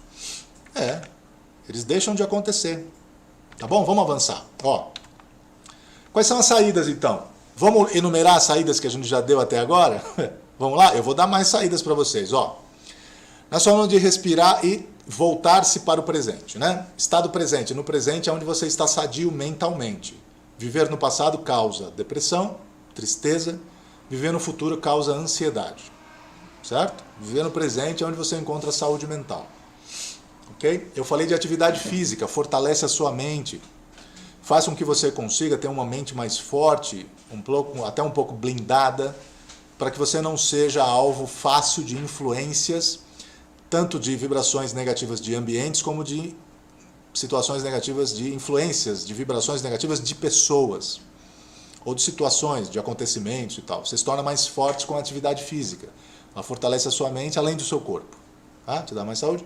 Eles deixam de acontecer. Tá bom? Vamos avançar. Ó, quais são as saídas, então? Vamos enumerar as saídas que a gente já deu até agora? Vamos lá? Eu vou dar mais saídas para vocês. Ó, nós falamos de respirar e voltar-se para o presente, né? Estado presente. No presente é onde você está sadio mentalmente. Viver no passado causa depressão, tristeza. Viver no futuro causa ansiedade. Certo? Viver no presente é onde você encontra saúde mental. Okay? Eu falei de atividade física, fortalece a sua mente, faz com que você consiga ter uma mente mais forte, até um pouco blindada, para que você não seja alvo fácil de influências, tanto de vibrações negativas de ambientes, como de situações negativas, de influências, de vibrações negativas de pessoas, ou de situações, de acontecimentos e tal. Você se torna mais forte com a atividade física. Ela fortalece a sua mente além do seu corpo. Tá? Te dá mais saúde.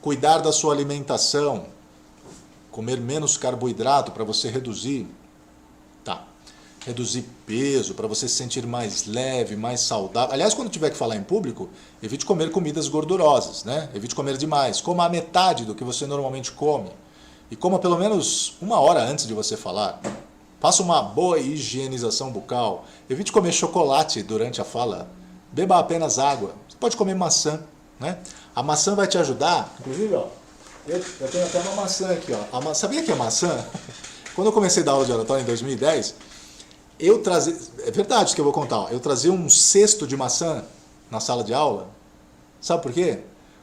Cuidar da sua alimentação, comer menos carboidrato para você reduzir. Tá. reduzir peso, para você se sentir mais leve, mais saudável. Aliás, quando tiver que falar em público, evite comer comidas gordurosas, né? Evite comer demais. Coma a metade do que você normalmente come. E coma pelo menos 1 hora antes de você falar. Faça uma boa higienização bucal. Evite comer chocolate durante a fala. Beba apenas água. Você pode comer maçã, né? A maçã vai te ajudar. Inclusive, ó, eu tenho até uma maçã aqui, ó. Sabia que a maçã, quando eu comecei a dar aula de oratória em 2010, eu trazia, é verdade isso que eu vou contar, ó, eu trazia um cesto de maçã na sala de aula. Sabe por quê?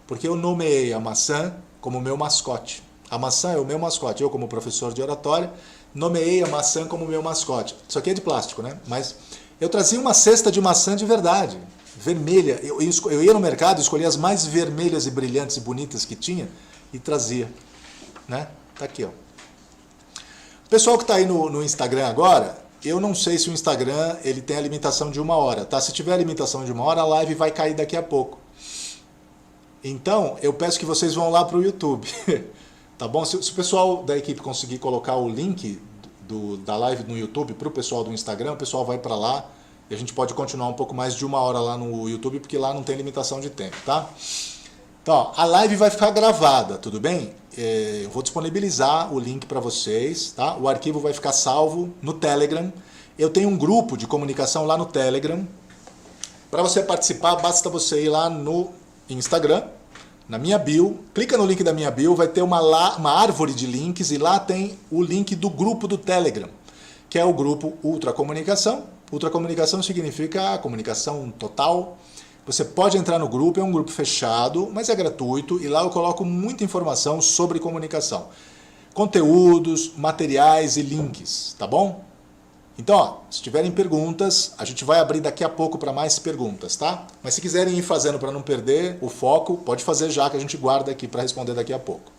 Porque eu nomeei a maçã como meu mascote. A maçã é o meu mascote. Eu, como professor de oratória, nomeei a maçã como meu mascote. Isso aqui é de plástico, né? Mas eu trazia uma cesta de maçã de verdade, vermelha. Eu ia no mercado, escolhia as mais vermelhas e brilhantes e bonitas que tinha e trazia, né? Tá aqui, ó. O pessoal que está aí no Instagram agora, eu não sei se o Instagram ele tem a limitação de 1 hora, tá? Se tiver a limitação de 1 hora, a live vai cair daqui a pouco. Então, eu peço que vocês vão lá para o YouTube, tá bom? Se o pessoal da equipe conseguir colocar o link da live no YouTube para o pessoal do Instagram, o pessoal vai para lá e a gente pode continuar um pouco mais de 1 hora lá no YouTube, porque lá não tem limitação de tempo, tá? Então, ó, a live vai ficar gravada, tudo bem? Eu vou disponibilizar o link para vocês, tá? O arquivo vai ficar salvo no Telegram. Eu tenho um grupo de comunicação lá no Telegram. Para você participar, basta você ir lá no Instagram, na minha bio, clica no link da minha bio, vai ter uma árvore de links e lá tem o link do grupo do Telegram, que é o grupo Ultracomunicação. Ultracomunicação significa comunicação total. Você pode entrar no grupo, é um grupo fechado, mas é gratuito e lá eu coloco muita informação sobre comunicação. Conteúdos, materiais e links, tá bom? Então, ó, se tiverem perguntas, a gente vai abrir daqui a pouco para mais perguntas, tá? Mas se quiserem ir fazendo para não perder o foco, pode fazer já que a gente guarda aqui para responder daqui a pouco.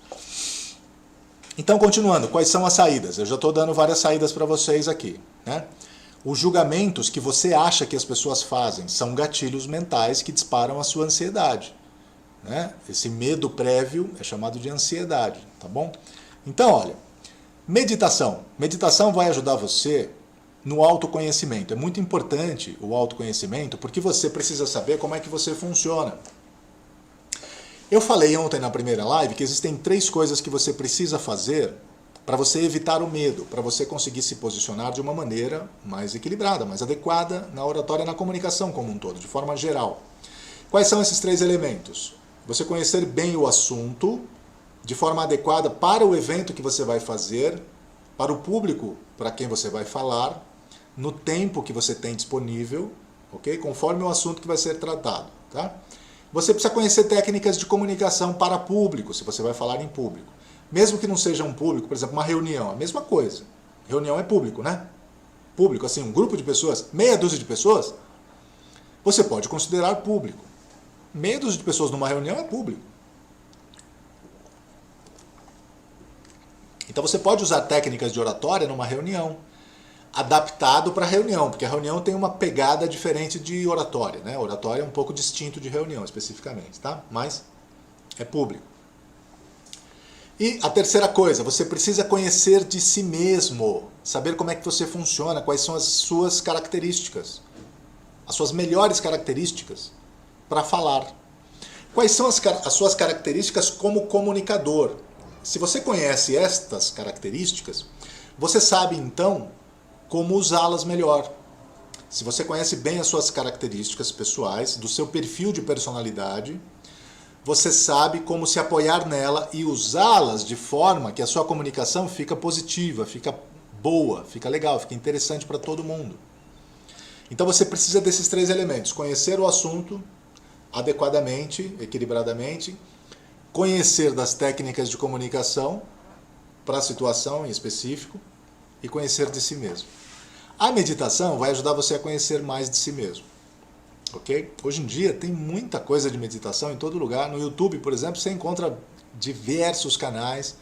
Então, continuando, quais são as saídas? Eu já estou dando várias saídas para vocês aqui, né? Os julgamentos que você acha que as pessoas fazem são gatilhos mentais que disparam a sua ansiedade, né? Esse medo prévio é chamado de ansiedade, tá bom? Então, olha, meditação. Meditação vai ajudar você no autoconhecimento. É muito importante o autoconhecimento porque você precisa saber como é que você funciona. Eu falei ontem na primeira live que existem 3 coisas que você precisa fazer para você evitar o medo, para você conseguir se posicionar de uma maneira mais equilibrada, mais adequada na oratória e na comunicação como um todo, de forma geral. Quais são esses 3 elementos? Você conhecer bem o assunto, de forma adequada para o evento que você vai fazer, para o público para quem você vai falar, no tempo que você tem disponível, ok? Conforme o assunto que vai ser tratado, tá? Você precisa conhecer técnicas de comunicação para público, se você vai falar em público. Mesmo que não seja um público, por exemplo, uma reunião, a mesma coisa. Reunião é público, né? Público, assim, um grupo de pessoas, meia dúzia de pessoas, você pode considerar público. Meia dúzia de pessoas numa reunião é público. Então você pode usar técnicas de oratória numa reunião, adaptado para a reunião, porque a reunião tem uma pegada diferente de oratória, né? Oratória é um pouco distinto de reunião, especificamente, tá? Mas é público. E a terceira coisa, você precisa conhecer de si mesmo, saber como é que você funciona, quais são as suas características, as suas melhores características para falar. Quais são as suas características como comunicador? Se você conhece estas características, você sabe então como usá-las melhor. Se você conhece bem as suas características pessoais, do seu perfil de personalidade, você sabe como se apoiar nela e usá-las de forma que a sua comunicação fica positiva, fica boa, fica legal, fica interessante para todo mundo. Então você precisa desses 3 elementos: conhecer o assunto adequadamente, equilibradamente, conhecer das técnicas de comunicação para a situação em específico e conhecer de si mesmo. A meditação vai ajudar você a conhecer mais de si mesmo. Ok? Hoje em dia tem muita coisa de meditação em todo lugar. No YouTube, por exemplo, você encontra diversos canais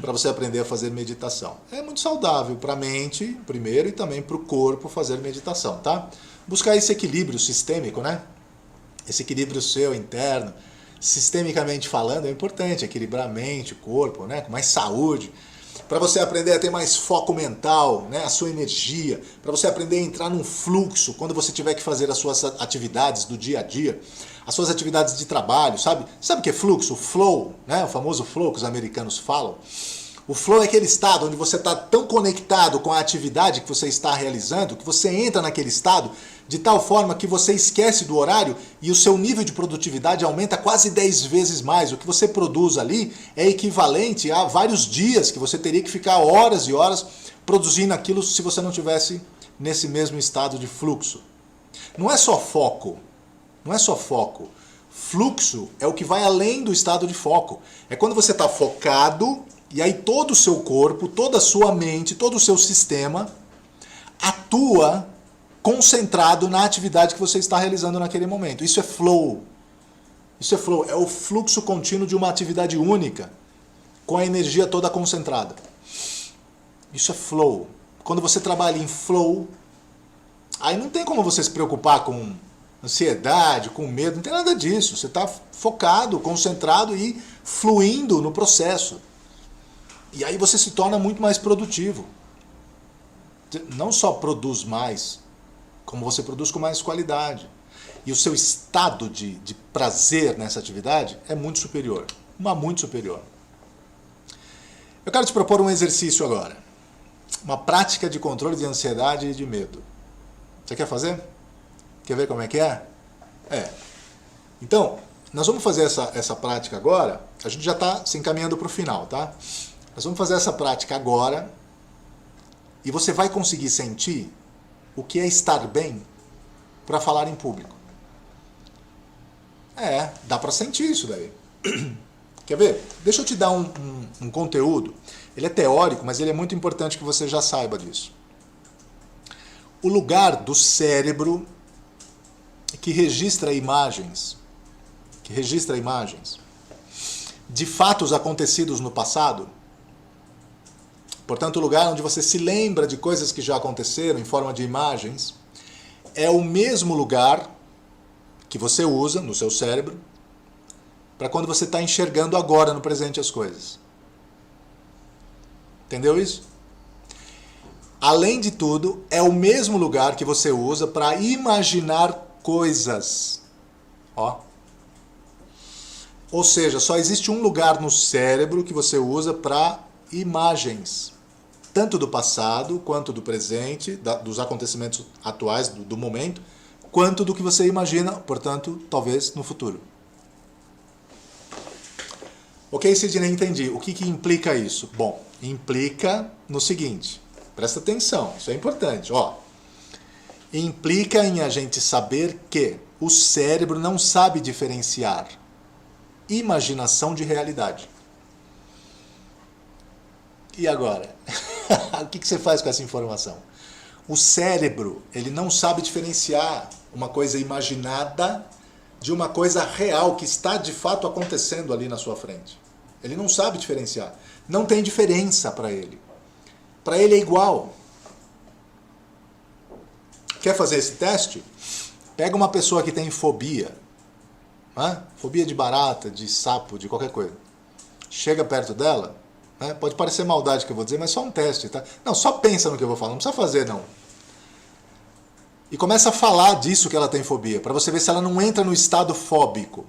para você aprender a fazer meditação. É muito saudável para a mente, primeiro, e também para o corpo fazer meditação, tá? Buscar esse equilíbrio sistêmico, né? Esse equilíbrio seu interno, sistemicamente falando, é importante, equilibrar a mente, o corpo, né? Com mais saúde. para você aprender a ter mais foco mental, né, a sua energia, para você aprender a entrar num fluxo quando você tiver que fazer as suas atividades do dia a dia, as suas atividades de trabalho, sabe? Sabe o que é fluxo? Flow, né? O famoso flow que os americanos falam. O flow é aquele estado onde você está tão conectado com a atividade que você está realizando, que você entra naquele estado de tal forma que você esquece do horário e o seu nível de produtividade aumenta quase 10 vezes mais. O que você produz ali é equivalente a vários dias que você teria que ficar horas e horas produzindo aquilo se você não tivesse nesse mesmo estado de fluxo. Não é só foco, não é só foco. Fluxo é o que vai além do estado de foco. É quando você está focado e aí todo o seu corpo, toda a sua mente, todo o seu sistema atua concentrado na atividade que você está realizando naquele momento. Isso é flow. Isso é flow. É o fluxo contínuo de uma atividade única, com a energia toda concentrada. Isso é flow. Quando você trabalha em flow, aí não tem como você se preocupar com ansiedade, com medo, não tem nada disso. Você está focado, concentrado e fluindo no processo. E aí você se torna muito mais produtivo. Não só produz mais, como você produz com mais qualidade. E o seu estado de prazer nessa atividade é muito superior. Muito superior. Eu quero te propor um exercício agora. Uma prática de controle de ansiedade e de medo. Você quer fazer? Quer ver como é que é? Então, nós vamos fazer essa prática agora. A gente já está se encaminhando para o final, tá? Nós vamos fazer essa prática agora e você vai conseguir sentir o que é estar bem para falar em público. Dá para sentir isso daí. Quer ver? Deixa eu te dar um conteúdo. Ele é teórico, mas ele é muito importante que você já saiba disso. O lugar do cérebro que registra imagens, de fatos acontecidos no passado. Portanto, o lugar onde você se lembra de coisas que já aconteceram em forma de imagens é o mesmo lugar que você usa no seu cérebro para quando você está enxergando agora no presente as coisas. Entendeu isso? Além de tudo, é o mesmo lugar que você usa para imaginar coisas. Ou seja, só existe um lugar no cérebro que você usa para imagens. Tanto do passado, quanto do presente, dos acontecimentos atuais, do momento, quanto do que você imagina, portanto, talvez no futuro. Ok, Sidney, entendi. O que implica isso? Bom, implica no seguinte, presta atenção, isso é importante. Implica em a gente saber que o cérebro não sabe diferenciar imaginação de realidade. E agora? O que você faz com essa informação? O cérebro, ele não sabe diferenciar uma coisa imaginada de uma coisa real que está de fato acontecendo ali na sua frente. Ele não sabe diferenciar. Não tem diferença para ele. Para ele é igual. Quer fazer esse teste? Pega uma pessoa que tem fobia. Fobia de barata, de sapo, de qualquer coisa. Chega perto dela. Pode parecer maldade que eu vou dizer, mas só um teste, tá? Não, só pensa no que eu vou falar, não precisa fazer, não. E começa a falar disso que ela tem fobia, para você ver se ela não entra no estado fóbico.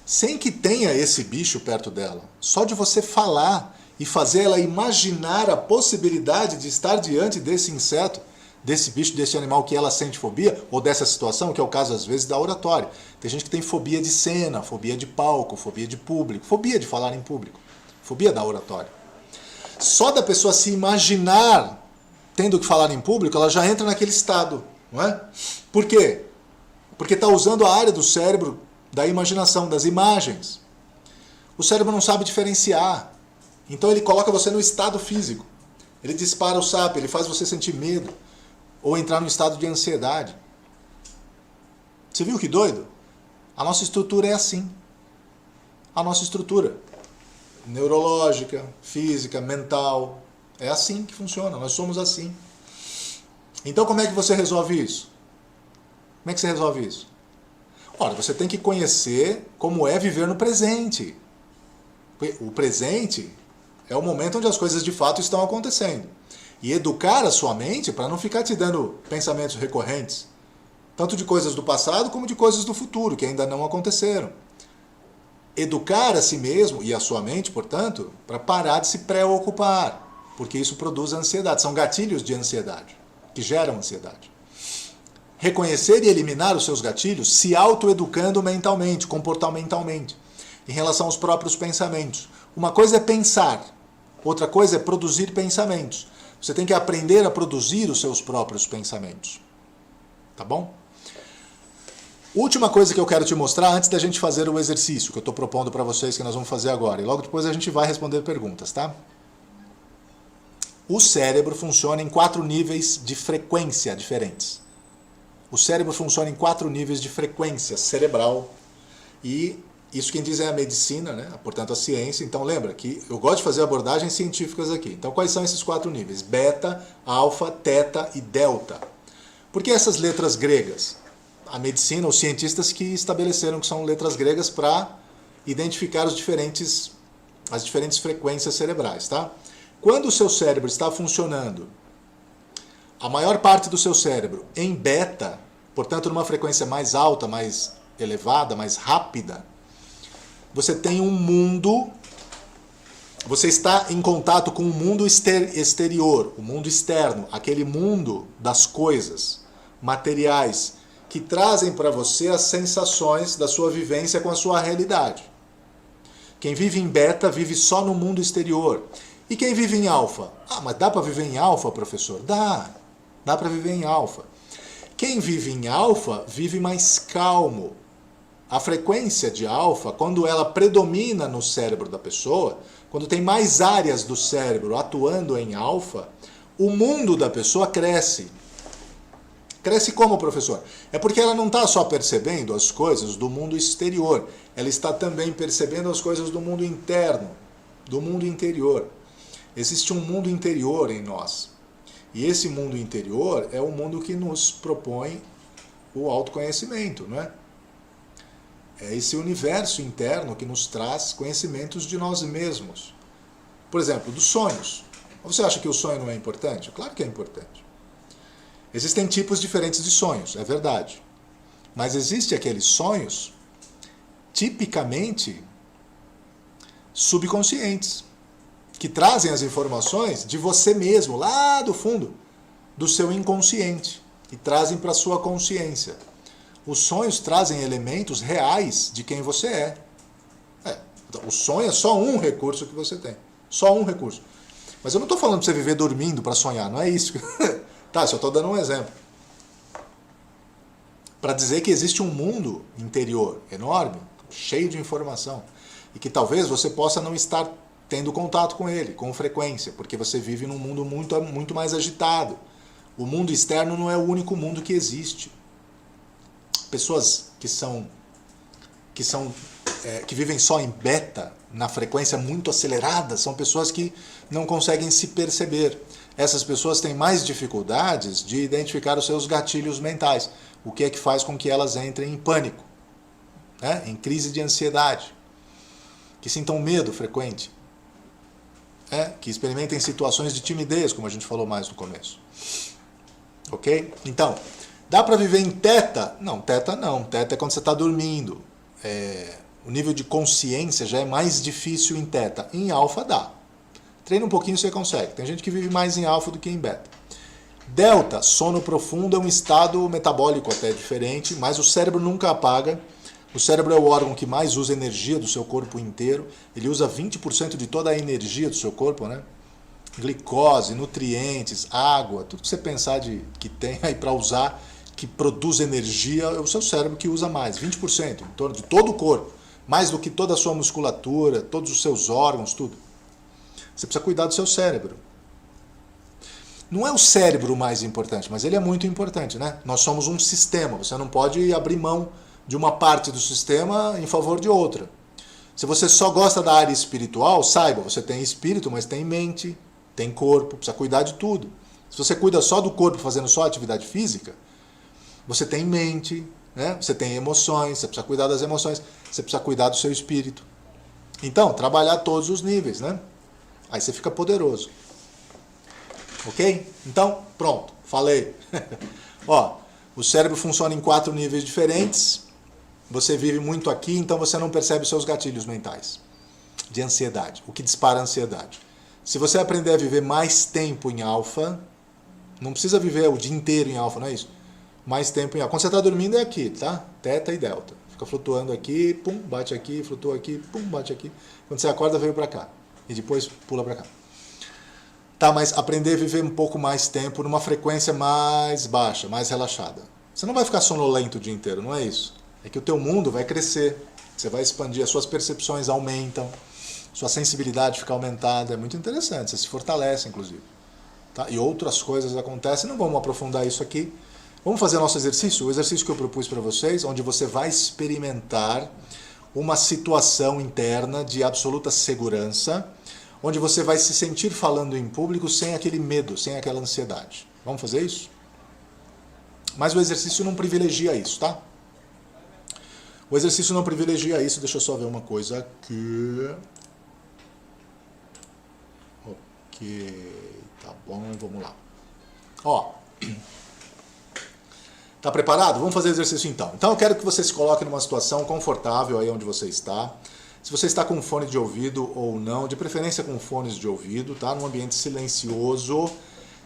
Sem que tenha esse bicho perto dela. Só de você falar e fazer ela imaginar a possibilidade de estar diante desse inseto, desse bicho, desse animal que ela sente fobia, ou dessa situação, que é o caso às vezes da oratória. Tem gente que tem fobia de cena, fobia de palco, fobia de público, fobia de falar em público. Fobia da oratória. Só da pessoa se imaginar tendo que falar em público, ela já entra naquele estado, não é? Por quê? Porque está usando a área do cérebro da imaginação, das imagens. O cérebro não sabe diferenciar. Então ele coloca você no estado físico. Ele dispara o SAP, ele faz você sentir medo ou entrar no estado de ansiedade. Você viu que doido? A nossa estrutura é assim. A nossa estrutura neurológica, física, mental, é assim que funciona, nós somos assim. Então como é que você resolve isso? Como é que você resolve isso? Ora, você tem que conhecer como é viver no presente. O presente É o momento onde as coisas de fato estão acontecendo. E educar a sua mente para não ficar te dando pensamentos recorrentes, tanto de coisas do passado como de coisas do futuro, que ainda não aconteceram. Educar a si mesmo e a sua mente, portanto, para parar de se preocupar, porque isso produz ansiedade. São gatilhos de ansiedade, que geram ansiedade. Reconhecer e eliminar os seus gatilhos se autoeducando mentalmente, comportamentalmente, em relação aos próprios pensamentos. Uma coisa é pensar, outra coisa é produzir pensamentos. Você tem que aprender a produzir os seus próprios pensamentos. Tá bom? Última coisa que eu quero te mostrar antes da gente fazer o exercício que eu estou propondo para vocês que nós vamos fazer agora. E logo depois a gente vai responder perguntas, tá? O cérebro funciona em 4 níveis de frequência diferentes. O cérebro funciona em 4 níveis de frequência cerebral. E isso quem diz é a medicina, né? Portanto a ciência. Então lembra que eu gosto de fazer abordagens científicas aqui. Então quais são esses 4 níveis? Beta, alfa, teta e delta. Por que essas letras gregas? A medicina, os cientistas que estabeleceram que são letras gregas para identificar as diferentes frequências cerebrais, tá? Quando o seu cérebro está funcionando, a maior parte do seu cérebro em beta, portanto numa frequência mais alta, mais elevada, mais rápida, você tem um mundo, você está em contato com o mundo exterior, o mundo externo, aquele mundo das coisas materiais que trazem para você as sensações da sua vivência com a sua realidade. Quem vive em beta vive só no mundo exterior. E quem vive em alfa? Ah, mas dá para viver em alfa, professor? Dá para viver em alfa. Quem vive em alfa vive mais calmo. A frequência de alfa, quando ela predomina no cérebro da pessoa, quando tem mais áreas do cérebro atuando em alfa, o mundo da pessoa cresce. Cresce como, professor? É porque ela não está só percebendo as coisas do mundo exterior, ela está também percebendo as coisas do mundo interno, do mundo interior. Existe um mundo interior em nós. E esse mundo interior é o mundo que nos propõe o autoconhecimento, não é? É esse universo interno que nos traz conhecimentos de nós mesmos. Por exemplo, dos sonhos. Você acha que o sonho não é importante? Claro que é importante. Existem tipos diferentes de sonhos, é verdade. Mas existem aqueles sonhos tipicamente subconscientes, que trazem as informações de você mesmo, lá do fundo, do seu inconsciente, e trazem para a sua consciência. Os sonhos trazem elementos reais de quem você é. O sonho é só um recurso que você tem. Só um recurso. Mas eu não estou falando para você viver dormindo para sonhar, não é isso. Tá, só estou dando um exemplo. Para dizer que existe um mundo interior enorme, cheio de informação, e que talvez você possa não estar tendo contato com ele, com frequência, porque você vive num mundo muito mais agitado. O mundo externo não é o único mundo que existe. Pessoas que vivem só em beta, na frequência muito acelerada, são pessoas que não conseguem se perceber. Essas pessoas têm mais dificuldades de identificar os seus gatilhos mentais, o que é que faz com que elas entrem em pânico, né? Em crise de ansiedade, que sintam medo frequente, que experimentem situações de timidez, como a gente falou mais no começo. Ok? Então, dá para viver em teta? Não, teta não. Teta é quando você está dormindo. O nível de consciência já é mais difícil em teta. Em alfa dá. Treina um pouquinho e você consegue. Tem gente que vive mais em alfa do que em beta. Delta, sono profundo, é um estado metabólico até diferente, mas o cérebro nunca apaga. O cérebro é o órgão que mais usa energia do seu corpo inteiro. Ele usa 20% de toda a energia do seu corpo, né? Glicose, nutrientes, água, tudo que você pensar que tem aí para usar, que produz energia, é o seu cérebro que usa mais, 20%, em torno de todo o corpo. Mais do que toda a sua musculatura, todos os seus órgãos, tudo. Você precisa cuidar do seu cérebro. Não é o cérebro o mais importante, mas ele é muito importante, né? Nós somos um sistema, você não pode abrir mão de uma parte do sistema em favor de outra. Se você só gosta da área espiritual, saiba, você tem espírito, mas tem mente, tem corpo, precisa cuidar de tudo. Se você cuida só do corpo fazendo só atividade física, você tem mente, né? Você tem emoções, você precisa cuidar das emoções, você precisa cuidar do seu espírito. Então, trabalhar todos os níveis, né? Aí você fica poderoso. Ok? Então, pronto, falei. Ó, o cérebro funciona em 4 níveis diferentes. Você vive muito aqui, então você não percebe os seus gatilhos mentais de ansiedade, o que dispara a ansiedade. Se você aprender a viver mais tempo em alfa, não precisa viver o dia inteiro em alfa, não é isso? Mais tempo em alfa. Quando você está dormindo é aqui, tá? Teta e delta. Fica flutuando aqui, pum, bate aqui, flutua aqui, pum, bate aqui. Quando você acorda, veio para cá. E depois pula para cá. Tá, mas aprender a viver um pouco mais tempo numa frequência mais baixa, mais relaxada. Você não vai ficar sonolento o dia inteiro, não é isso. É que o teu mundo vai crescer, você vai expandir, as suas percepções aumentam, sua sensibilidade fica aumentada, é muito interessante, você se fortalece, inclusive. Tá? E outras coisas acontecem, não vamos aprofundar isso aqui. Vamos fazer nosso exercício, o exercício que eu propus para vocês, onde você vai experimentar uma situação interna de absoluta segurança, onde você vai se sentir falando em público sem aquele medo, sem aquela ansiedade. Vamos fazer isso? Mas o exercício não privilegia isso, tá? O exercício não privilegia isso, deixa eu só ver uma coisa aqui. Ok, tá bom, vamos lá. Ó, tá preparado? Vamos fazer exercício então. Então eu quero que você se coloque numa situação confortável aí onde você está. Se você está com fone de ouvido ou não, de preferência com fones de ouvido, tá? Num ambiente silencioso.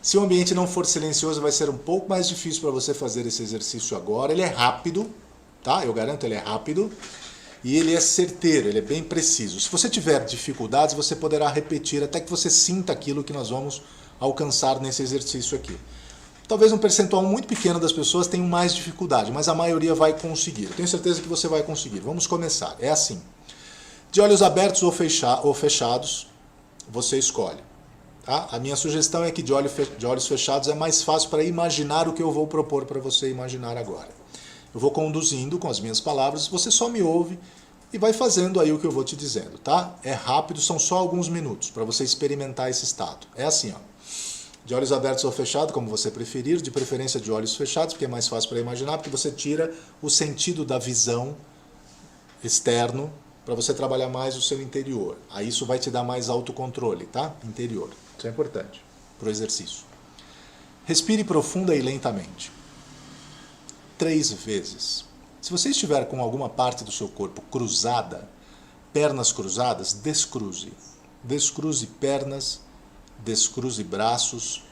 Se o ambiente não for silencioso, vai ser um pouco mais difícil para você fazer esse exercício agora. Ele é rápido, tá? Eu garanto, ele é rápido. E ele é certeiro, ele é bem preciso. Se você tiver dificuldades, você poderá repetir até que você sinta aquilo que nós vamos alcançar nesse exercício aqui. Talvez um percentual muito pequeno das pessoas tenham mais dificuldade, mas a maioria vai conseguir. Eu tenho certeza que você vai conseguir. Vamos começar. É assim. De olhos abertos ou fechados, você escolhe. Tá? A minha sugestão é que de olhos fechados é mais fácil para imaginar o que eu vou propor para você imaginar agora. Eu vou conduzindo com as minhas palavras, você só me ouve e vai fazendo aí o que eu vou te dizendo, tá? É rápido, são só alguns minutos para você experimentar esse estado. É assim, ó. De olhos abertos ou fechados, como você preferir, de preferência de olhos fechados, porque é mais fácil para imaginar, porque você tira o sentido da visão externo para você trabalhar mais o seu interior. Aí isso vai te dar mais autocontrole, tá? Interior. Isso é importante para o exercício. Respire profunda e lentamente. 3 vezes. Se você estiver com alguma parte do seu corpo cruzada, pernas cruzadas, descruze. Descruze pernas, descruze braços.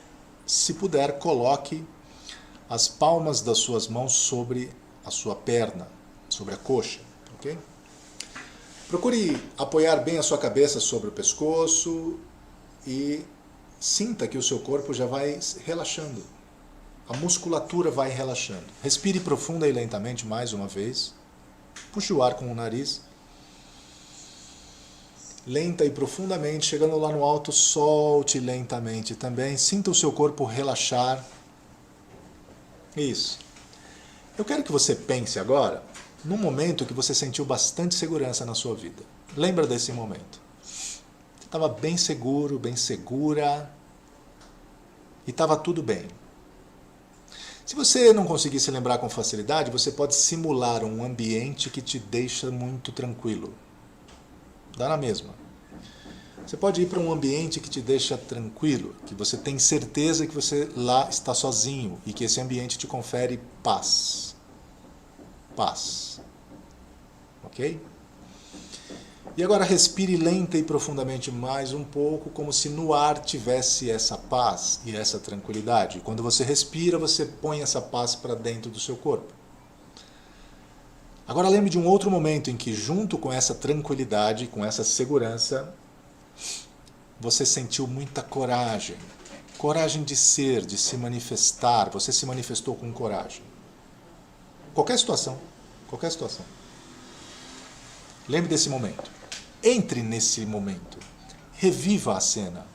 Se puder, coloque as palmas das suas mãos sobre a sua perna, sobre a coxa, ok? Procure apoiar bem a sua cabeça sobre o pescoço e sinta que o seu corpo já vai relaxando. A musculatura vai relaxando. Respire profunda e lentamente mais uma vez. Puxe o ar com o nariz. Lenta e profundamente, chegando lá no alto, solte lentamente também. Sinta o seu corpo relaxar. Isso. Eu quero que você pense agora num momento que você sentiu bastante segurança na sua vida. Lembra desse momento? Você estava bem seguro, bem segura e estava tudo bem. Se você não conseguir se lembrar com facilidade, você pode simular um ambiente que te deixa muito tranquilo. Dá na mesma. Você pode ir para um ambiente que te deixa tranquilo, que você tem certeza que você lá está sozinho e que esse ambiente te confere paz. Paz. Ok? E agora respire lenta e profundamente mais um pouco, como se no ar tivesse essa paz e essa tranquilidade. E quando você respira, você põe essa paz para dentro do seu corpo. Agora lembre de um outro momento em que, junto com essa tranquilidade, com essa segurança, você sentiu muita coragem. Coragem de ser, de se manifestar. Você se manifestou com coragem. Qualquer situação. Qualquer situação. Lembre desse momento. Entre nesse momento. Reviva a cena.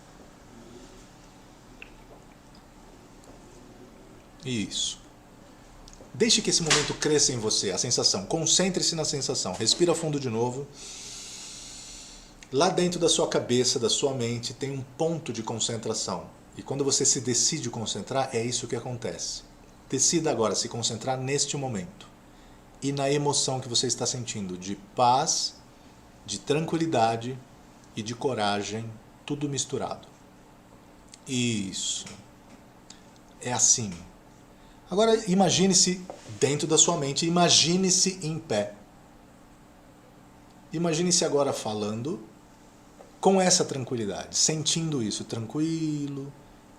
Isso. Deixe que esse momento cresça em você, a sensação. Concentre-se na sensação. Respira fundo de novo. Lá dentro da sua cabeça, da sua mente, tem um ponto de concentração. E quando você se decide concentrar, é isso que acontece. Decida agora se concentrar neste momento. E na emoção que você está sentindo de paz, de tranquilidade e de coragem tudo misturado. Isso. É assim. Agora imagine-se dentro da sua mente, imagine-se em pé. Imagine-se agora falando com essa tranquilidade, sentindo isso, tranquilo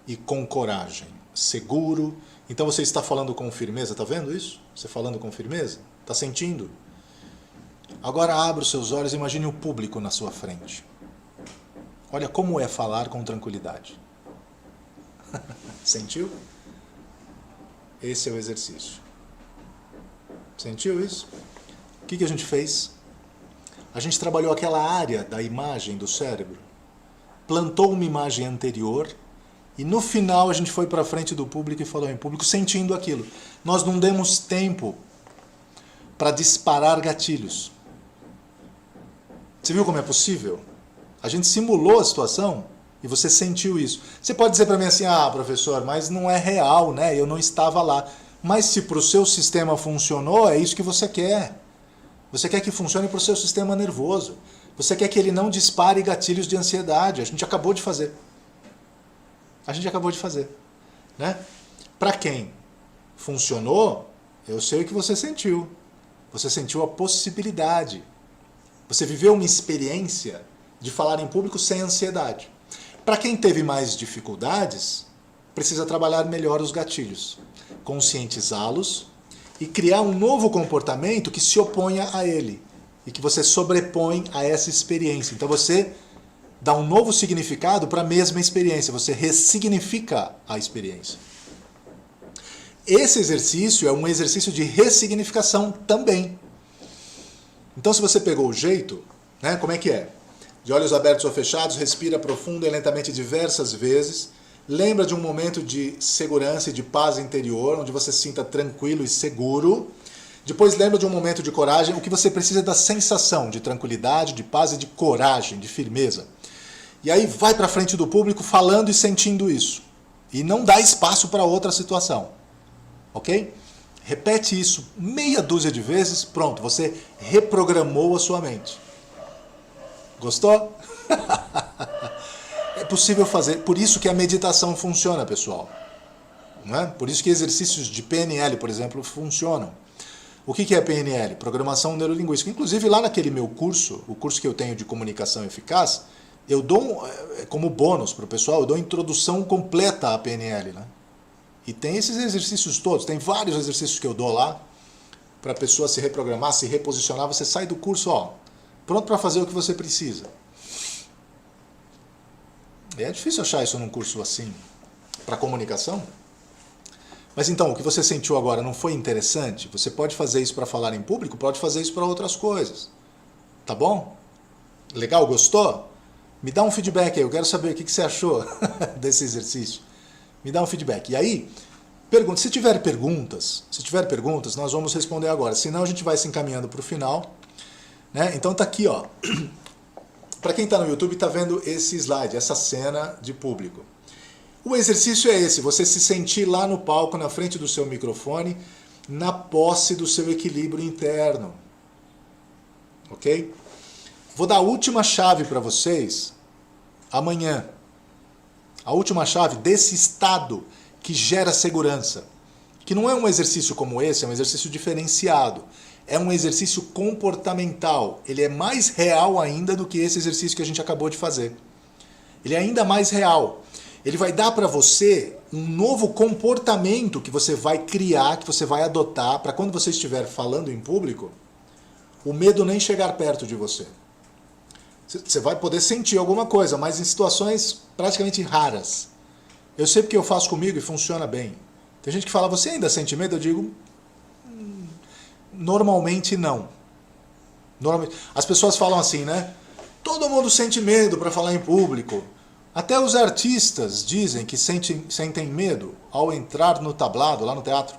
e com coragem, seguro. Então você está falando com firmeza, tá vendo isso? Você falando com firmeza? Tá sentindo? Agora abra os seus olhos e imagine o público na sua frente. Olha como é falar com tranquilidade. Sentiu? Esse é o exercício. Sentiu isso? O que a gente fez? A gente trabalhou aquela área da imagem do cérebro, plantou uma imagem anterior e no final a gente foi para frente do público e falou em público sentindo aquilo. Nós não demos tempo para disparar gatilhos. Você viu como é possível? A gente simulou a situação e você sentiu isso. Você pode dizer para mim assim, professor, mas não é real, né? Eu não estava lá. Mas se para o seu sistema funcionou, é isso que você quer. Você quer que funcione para o seu sistema nervoso. Você quer que ele não dispare gatilhos de ansiedade. A gente acabou de fazer. Né? Para quem funcionou, eu sei o que você sentiu. Você sentiu a possibilidade. Você viveu uma experiência de falar em público sem ansiedade. Para quem teve mais dificuldades, precisa trabalhar melhor os gatilhos, conscientizá-los e criar um novo comportamento que se oponha a ele e que você sobrepõe a essa experiência. Então você dá um novo significado para a mesma experiência, você ressignifica a experiência. Esse exercício é um exercício de ressignificação também. Então se você pegou o jeito, né, como é que é? De olhos abertos ou fechados, respira profundo e lentamente diversas vezes. Lembra de um momento de segurança e de paz interior, onde você se sinta tranquilo e seguro. Depois lembra de um momento de coragem. O que você precisa é da sensação de tranquilidade, de paz e de coragem, de firmeza. E aí vai para frente do público falando e sentindo isso. E não dá espaço para outra situação. Ok? Repete isso meia dúzia de vezes, pronto, você reprogramou a sua mente. Gostou? É possível fazer, por isso que a meditação funciona, pessoal. Não é? Por isso que exercícios de PNL, por exemplo, funcionam. O que é PNL? Programação Neurolinguística. Inclusive lá naquele meu curso, o curso que eu tenho de comunicação eficaz, eu dou, como bônus para o pessoal, eu dou introdução completa à PNL. Né? E tem esses exercícios todos, tem vários exercícios que eu dou lá, para a pessoa se reprogramar, se reposicionar, você sai do curso, pronto para fazer o que você precisa. É difícil achar isso num curso assim, para comunicação. Mas então, o que você sentiu agora não foi interessante? Você pode fazer isso para falar em público, pode fazer isso para outras coisas. Tá bom? Legal? Gostou? Me dá um feedback aí, eu quero saber o que você achou desse exercício. Me dá um feedback. E aí, pergunta. Se tiver perguntas, nós vamos responder agora. Senão a gente vai se encaminhando para o final. Né? Então tá aqui, ó. Para quem está no YouTube, está vendo esse slide, essa cena de público. O exercício é esse, você se sentir lá no palco, na frente do seu microfone, na posse do seu equilíbrio interno. Ok? Vou dar a última chave para vocês amanhã. A última chave desse estado que gera segurança. Que não é um exercício como esse, é um exercício diferenciado. É um exercício comportamental. Ele é mais real ainda do que esse exercício que a gente acabou de fazer. Ele é ainda mais real. Ele vai dar para você um novo comportamento que você vai criar, que você vai adotar, para quando você estiver falando em público, o medo nem chegar perto de você. Você vai poder sentir alguma coisa, mas em situações praticamente raras. Eu sei porque eu faço comigo e funciona bem. Tem gente que fala, você ainda sente medo? Eu digo, normalmente não. Normalmente. As pessoas falam assim, né? Todo mundo sente medo para falar em público. Até os artistas dizem que sentem medo ao entrar no tablado, lá no teatro.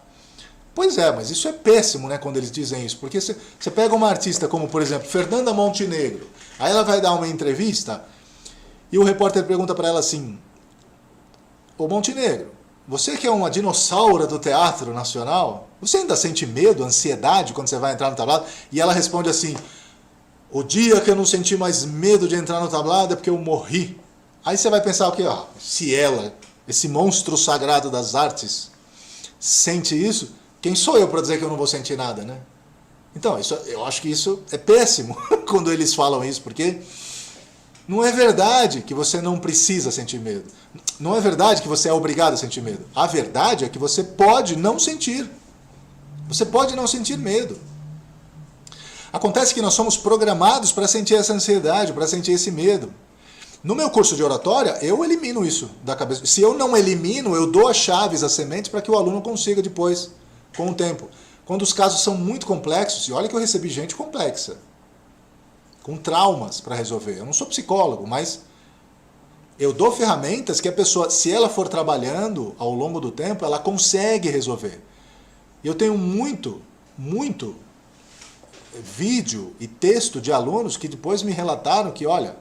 Pois é, mas isso é péssimo, né, quando eles dizem isso. Porque você pega uma artista como, por exemplo, Fernanda Montenegro. Aí ela vai dar uma entrevista e o repórter pergunta para ela assim, ô Montenegro, você que é uma dinossauro do teatro nacional, você ainda sente medo, ansiedade quando você vai entrar no tablado? E ela responde assim, o dia que eu não senti mais medo de entrar no tablado é porque eu morri. Aí você vai pensar o quê? Ah, se ela, esse monstro sagrado das artes, sente isso, quem sou eu para dizer que eu não vou sentir nada, né? Então, eu acho que isso é péssimo quando eles falam isso, porque não é verdade que você não precisa sentir medo. Não é verdade que você é obrigado a sentir medo. A verdade é que você pode não sentir. Você pode não sentir medo. Acontece que nós somos programados para sentir essa ansiedade, para sentir esse medo. No meu curso de oratória, eu elimino isso da cabeça. Se eu não elimino, eu dou as chaves, as sementes, para que o aluno consiga depois, com o tempo. Quando os casos são muito complexos, e olha que eu recebi gente complexa, com traumas para resolver. Eu não sou psicólogo, mas eu dou ferramentas que a pessoa, se ela for trabalhando ao longo do tempo, ela consegue resolver. Eu tenho muito vídeo e texto de alunos que depois me relataram que, olha,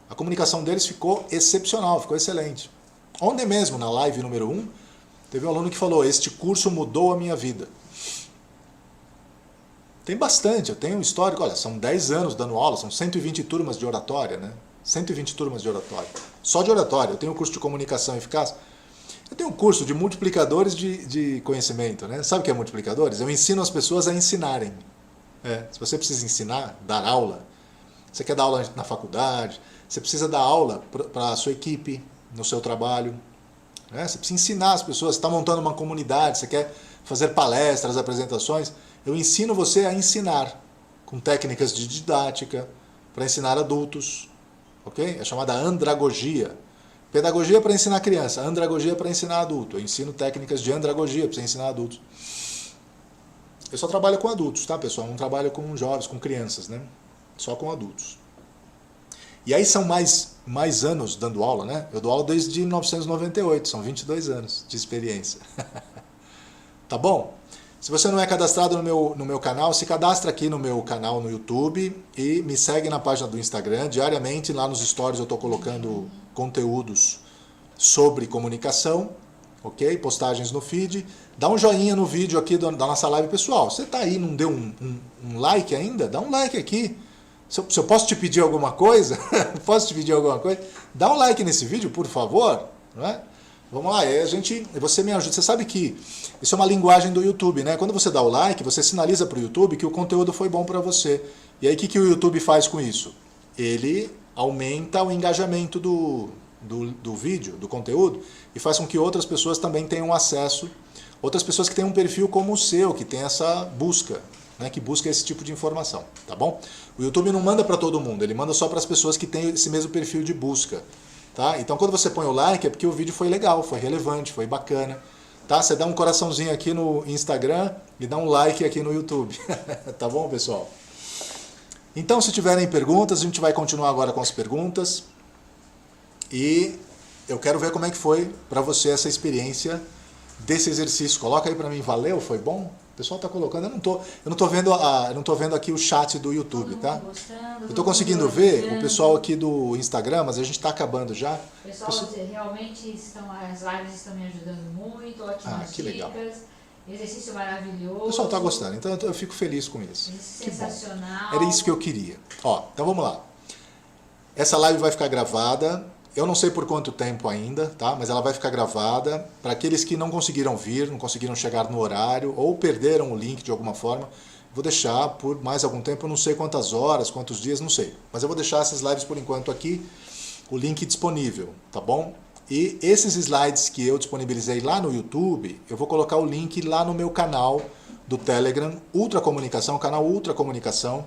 a comunicação deles ficou excepcional, ficou excelente. Ontem mesmo, na live número 1, teve um aluno que falou, este curso mudou a minha vida. Tem bastante, eu tenho um histórico, olha, são 10 anos dando aula, são 120 turmas de oratória, né? 120 turmas de oratória. Só de oratória, eu tenho um curso de comunicação eficaz. Eu tenho um curso de multiplicadores de conhecimento, né? Sabe o que é multiplicadores? Eu ensino as pessoas a ensinarem. Se você precisa ensinar, dar aula, você quer dar aula na faculdade, você precisa dar aula para a sua equipe, no seu trabalho. Você precisa ensinar as pessoas, você está montando uma comunidade, você quer fazer palestras, apresentações. Eu ensino você a ensinar, com técnicas de didática, para ensinar adultos. Ok? É chamada andragogia. Pedagogia para ensinar criança, andragogia para ensinar adulto. Eu ensino técnicas de andragogia para ensinar adultos. Eu só trabalho com adultos, tá, pessoal? Não trabalho com jovens, com crianças, né? Só com adultos. E aí são mais anos dando aula, né? Eu dou aula desde 1998, são 22 anos de experiência. Tá bom? Se você não é cadastrado no meu canal, se cadastra aqui no meu canal no YouTube e me segue na página do Instagram. Diariamente, lá nos stories, eu estou colocando conteúdos sobre comunicação, ok? Postagens no feed. Dá um joinha no vídeo aqui da nossa live, pessoal. Você está aí, não deu um like ainda? Dá um like aqui. Se eu posso te pedir alguma coisa, posso te pedir alguma coisa? Dá um like nesse vídeo, por favor, não é? Vamos lá, você me ajuda. Você sabe que isso é uma linguagem do YouTube, né? Quando você dá o like, você sinaliza para o YouTube que o conteúdo foi bom para você. E aí o que o YouTube faz com isso? Ele aumenta o engajamento do vídeo, do conteúdo, e faz com que outras pessoas também tenham acesso, outras pessoas que têm um perfil como o seu, que tem essa busca, né? Que busca esse tipo de informação, tá bom? O YouTube não manda para todo mundo, ele manda só para as pessoas que têm esse mesmo perfil de busca. Tá? Então quando você põe o like é porque o vídeo foi legal, foi relevante, foi bacana. Tá? Você dá um coraçãozinho aqui no Instagram e dá um like aqui no YouTube. Tá bom, pessoal? Então, se tiverem perguntas, a gente vai continuar agora com as perguntas. E eu quero ver como é que foi para você essa experiência desse exercício. Coloca aí para mim, valeu? Foi bom? O pessoal está colocando, eu não tô vendo aqui o chat do YouTube, tá? Eu estou conseguindo ver o pessoal aqui do Instagram, mas a gente está acabando já. Pessoal, realmente as lives estão me ajudando muito, ótimas que legal. dicas, exercício maravilhoso. O pessoal está gostando, então eu fico feliz com isso. Sensacional. Era isso que eu queria. Então vamos lá. Essa live vai ficar gravada. Eu não sei por quanto tempo ainda, tá? Mas ela vai ficar gravada. Para aqueles que não conseguiram vir, não conseguiram chegar no horário ou perderam o link de alguma forma, vou deixar por mais algum tempo, eu não sei quantas horas, quantos dias, não sei. Mas eu vou deixar essas lives por enquanto aqui, o link disponível, tá bom? E esses slides que eu disponibilizei lá no YouTube, eu vou colocar o link lá no meu canal do Telegram, Ultra Comunicação, canal Ultra Comunicação.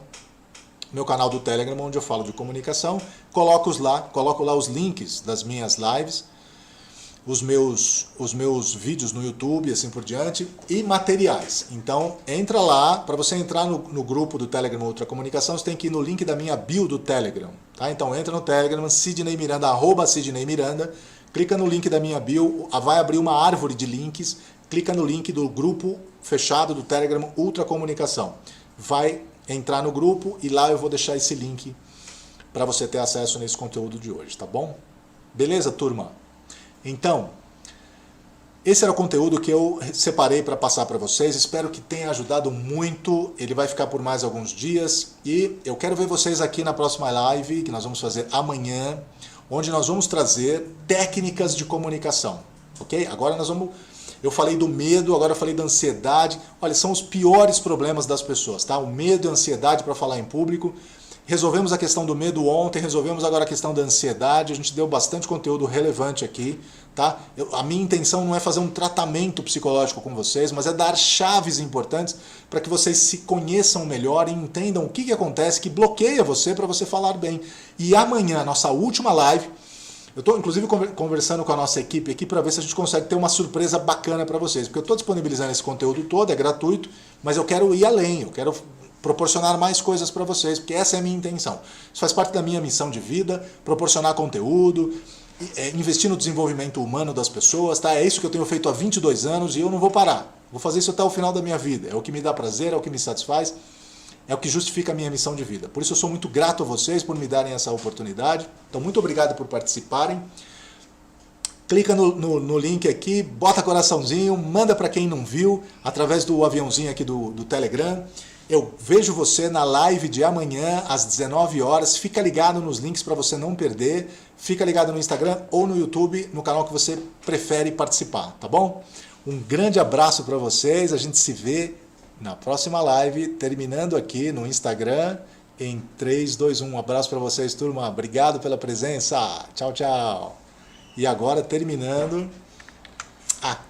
Meu canal do Telegram, onde eu falo de comunicação, coloco lá os links das minhas lives, os meus vídeos no YouTube, assim por diante, e materiais. Então, entra lá, para você entrar no grupo do Telegram Ultra Comunicação, você tem que ir no link da minha bio do Telegram. Tá? Então, entra no Telegram, Sidney Miranda, @Sidney Miranda, clica no link da minha bio, vai abrir uma árvore de links, clica no link do grupo fechado do Telegram Ultra Comunicação. Vai entrar no grupo e lá eu vou deixar esse link para você ter acesso nesse conteúdo de hoje, tá bom? Beleza, turma? Então, esse era o conteúdo que eu separei para passar para vocês. Espero que tenha ajudado muito. Ele vai ficar por mais alguns dias e eu quero ver vocês aqui na próxima live que nós vamos fazer amanhã. onde nós vamos trazer técnicas de comunicação, ok? Agora nós vamos... Eu falei do medo, agora eu falei da ansiedade. Olha, são os piores problemas das pessoas, tá? O medo e a ansiedade para falar em público. Resolvemos a questão do medo ontem, resolvemos agora a questão da ansiedade. A gente deu bastante conteúdo relevante aqui, tá? A minha intenção não é fazer um tratamento psicológico com vocês, mas é dar chaves importantes para que vocês se conheçam melhor e entendam o que acontece, que bloqueia você para você falar bem. E amanhã, nossa última live... Eu estou, inclusive, conversando com a nossa equipe aqui para ver se a gente consegue ter uma surpresa bacana para vocês. Porque eu estou disponibilizando esse conteúdo todo, é gratuito, mas eu quero ir além, eu quero proporcionar mais coisas para vocês, porque essa é a minha intenção. Isso faz parte da minha missão de vida, proporcionar conteúdo, investir no desenvolvimento humano das pessoas, tá? É isso que eu tenho feito há 22 anos e eu não vou parar. Vou fazer isso até o final da minha vida. É o que me dá prazer, é o que me satisfaz. É o que justifica a minha missão de vida. Por isso eu sou muito grato a vocês por me darem essa oportunidade. Então, muito obrigado por participarem. Clica no link aqui, bota coraçãozinho, manda para quem não viu, através do aviãozinho aqui do Telegram. Eu vejo você na live de amanhã, às 19 horas. Fica ligado nos links para você não perder. Fica ligado no Instagram ou no YouTube, no canal que você prefere participar, tá bom? Um grande abraço para vocês. A gente se vê na próxima live, terminando aqui no Instagram, em 3, 2, 1. Um abraço para vocês, turma. Obrigado pela presença. Tchau, tchau. E agora, terminando aqui.